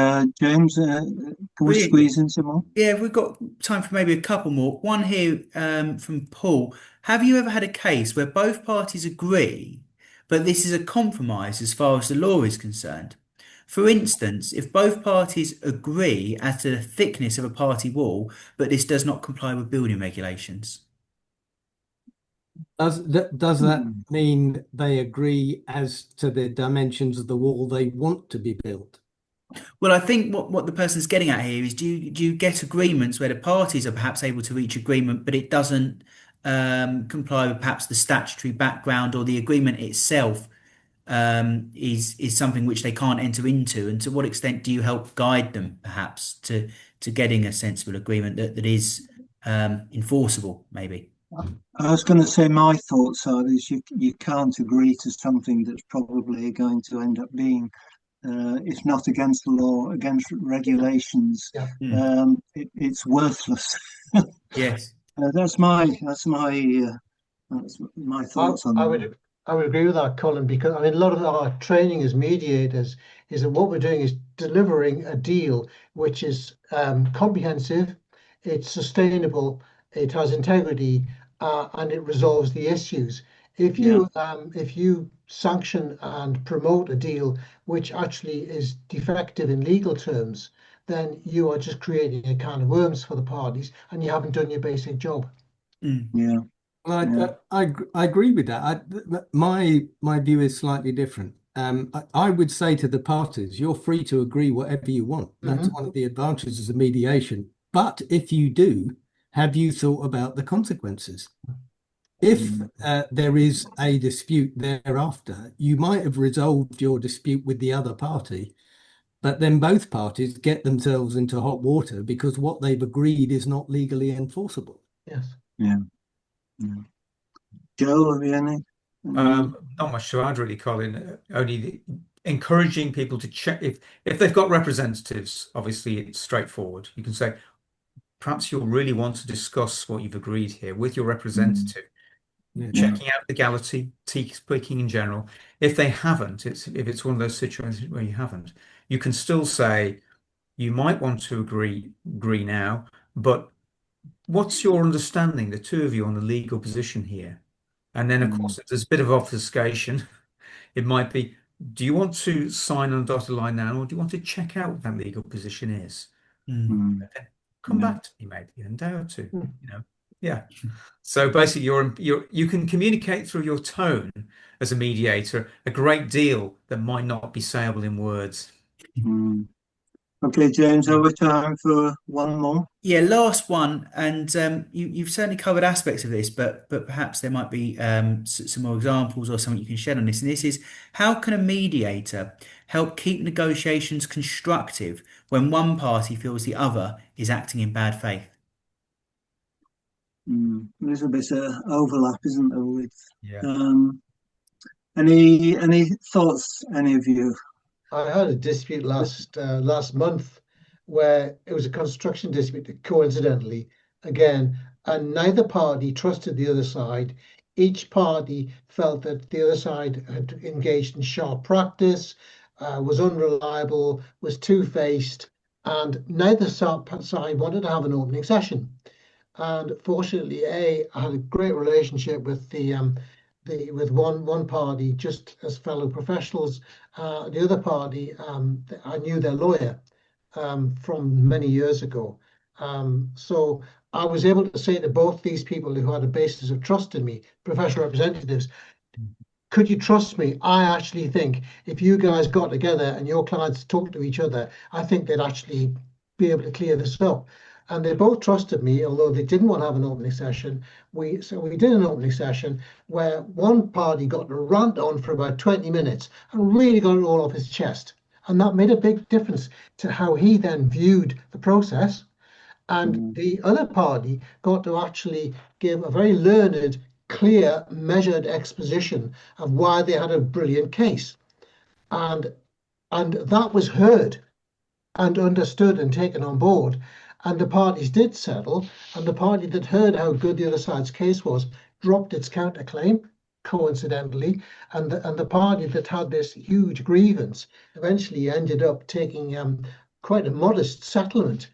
James, can we Brilliant. squeeze in some more? Yeah, we've got time for maybe a couple more. One here from Paul. Have you ever had a case where both parties agree, but this is a compromise as far as the law is concerned? For instance, if both parties agree as to the thickness of a party wall, but this does not comply with building regulations. Does that mean they agree as to the dimensions of the wall they want to be built? Well, I think what the person's getting at here is do you get agreements where the parties are perhaps able to reach agreement, but it doesn't comply with perhaps the statutory background, or the agreement itself is something which they can't enter into? And to what extent do you help guide them perhaps to getting a sensible agreement that is enforceable, maybe? I was going to say my thoughts are is you can't agree to something that's probably going to end up being, if not against the law, against regulations. Yeah. It's worthless. Yes. That's my I, thoughts on I that. would I would agree with that, Colin, because I mean a lot of our training as mediators is that what we're doing is delivering a deal which is comprehensive, it's sustainable, it has integrity, and it resolves the issues. Yeah. If you sanction and promote a deal which actually is defective in legal terms, then you are just creating a can of worms for the parties, and you haven't done your basic job. Mm. Yeah. Yeah. I agree with that. My view is slightly different. I would say to the parties, you're free to agree whatever you want. That's one of the advantages of mediation. But if you do, have you thought about the consequences? If there is a dispute thereafter, you might have resolved your dispute with the other party, but then both parties get themselves into hot water because what they've agreed is not legally enforceable. Yes. Yeah. Yeah. Joe, have you any? Not much to add, really, Colin. Only encouraging people to check if they've got representatives. Obviously, it's straightforward. You can say, perhaps you'll really want to discuss what you've agreed here with your representative, Yeah. checking out legality, speaking in general. If they haven't, if it's one of those situations where you haven't, you can still say you might want to agree now, but what's your understanding, the two of you, on the legal position here? And then, of course, if there's a bit of obfuscation, it might be, do you want to sign on a dotted line now, or do you want to check out what that legal position is? Mm. Come Yeah. back to me, maybe, and endeavour to, yeah. So basically, you can communicate through your tone as a mediator a great deal that might not be sayable in words. Mm. Okay, James, over time for one more. Yeah, last one, and you've certainly covered aspects of this, but perhaps there might be some more examples or something you can shed on this. And this is, how can a mediator help keep negotiations constructive when one party feels the other is acting in bad faith? There's a bit of overlap, isn't there, with Yeah. any thoughts, any of you? I had a dispute last month where it was a construction dispute, coincidentally, again, and neither party trusted the other side. Each party felt that the other side had engaged in sharp practice, was unreliable, was two-faced, and neither side wanted to have an opening session. And fortunately, I had a great relationship with with one party just as fellow professionals. The other party, I knew their lawyer from many years ago. So I was able to say to both these people who had a basis of trust in me, professional representatives, could you trust me? I actually think if you guys got together and your clients talked to each other, I think they'd actually be able to clear this up. And they both trusted me, although they didn't want to have an opening session. So we did an opening session where one party got to rant on for about 20 minutes and really got it all off his chest. And that made a big difference to how he then viewed the process. And the other party got to actually give a very learned, clear, measured exposition of why they had a brilliant case. And that was heard and understood and taken on board. And the parties did settle, and the party that heard how good the other side's case was dropped its counterclaim, coincidentally, and the party that had this huge grievance eventually ended up taking quite a modest settlement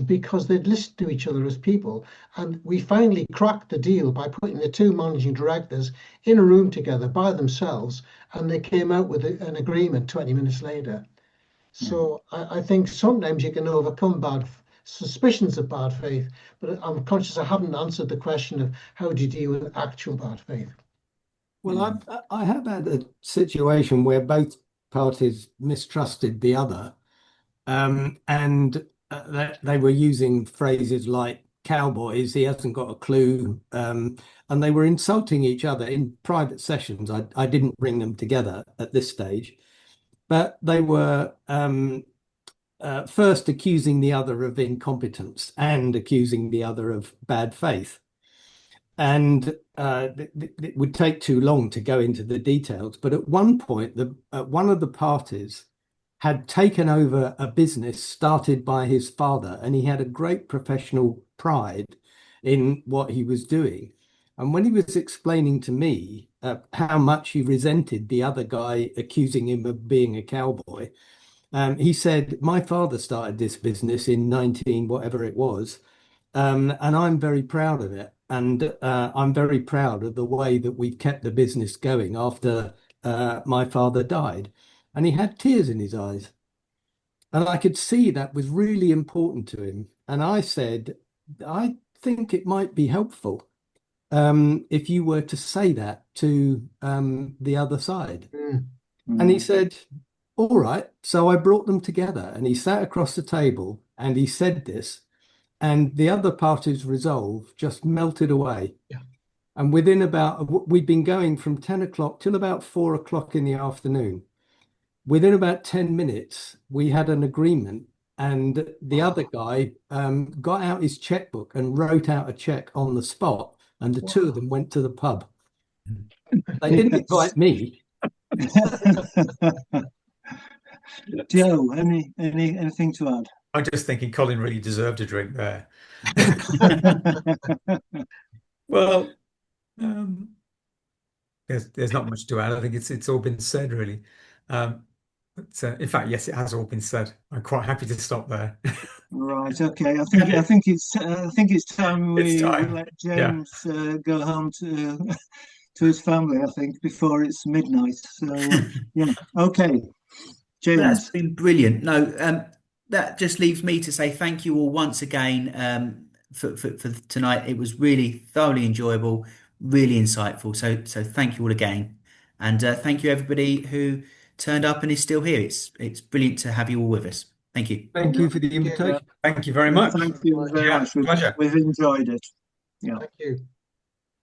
because they'd listened to each other as people. And we finally cracked the deal by putting the two managing directors in a room together by themselves, and they came out with an agreement 20 minutes later. So I think sometimes you can overcome suspicions of bad faith, but I'm conscious I haven't answered the question of how do you deal with actual bad faith. Well, I have had a situation where both parties mistrusted the other, and that they were using phrases like cowboys, he hasn't got a clue, and they were insulting each other in private sessions. I didn't bring them together at this stage, but they were first accusing the other of incompetence and accusing the other of bad faith. And it would take too long to go into the details. But at one point, one of the parties had taken over a business started by his father, and he had a great professional pride in what he was doing. And when he was explaining to me how much he resented the other guy accusing him of being a cowboy, he said, "My father started this business in 19, whatever it was, and I'm very proud of it. And I'm very proud of the way that we've kept the business going after my father died." And he had tears in his eyes. And I could see that was really important to him. And I said, "I think it might be helpful if you were to say that to the other side." And he said, "All right." So I brought them together and he sat across the table and he said this, and the other party's resolve just melted away. Yeah. And we'd been going from 10 o'clock till about 4 o'clock in the afternoon. Within about 10 minutes, we had an agreement, and the other guy got out his checkbook and wrote out a check on the spot, and the two of them went to the pub. They didn't invite me. Joe, anything to add? I'm just thinking Colin really deserved a drink there. Well, there's not much to add. I think it's all been said, really. But in fact, yes, it has all been said. I'm quite happy to stop there. Right. Okay. I think it's time It's we time. let Yeah. James go home to his family, I think, before it's midnight. So yeah. Okay. That's James. been brilliant. No, that just leaves me to say thank you all once again for tonight. It was really thoroughly enjoyable, really insightful. So thank you all again, and thank you everybody who turned up and is still here. It's brilliant to have you all with us. Thank you. Thank you for the invitation. Thank you very much. Thank you very Yeah, much. pleasure. We've enjoyed it. Yeah. Thank you.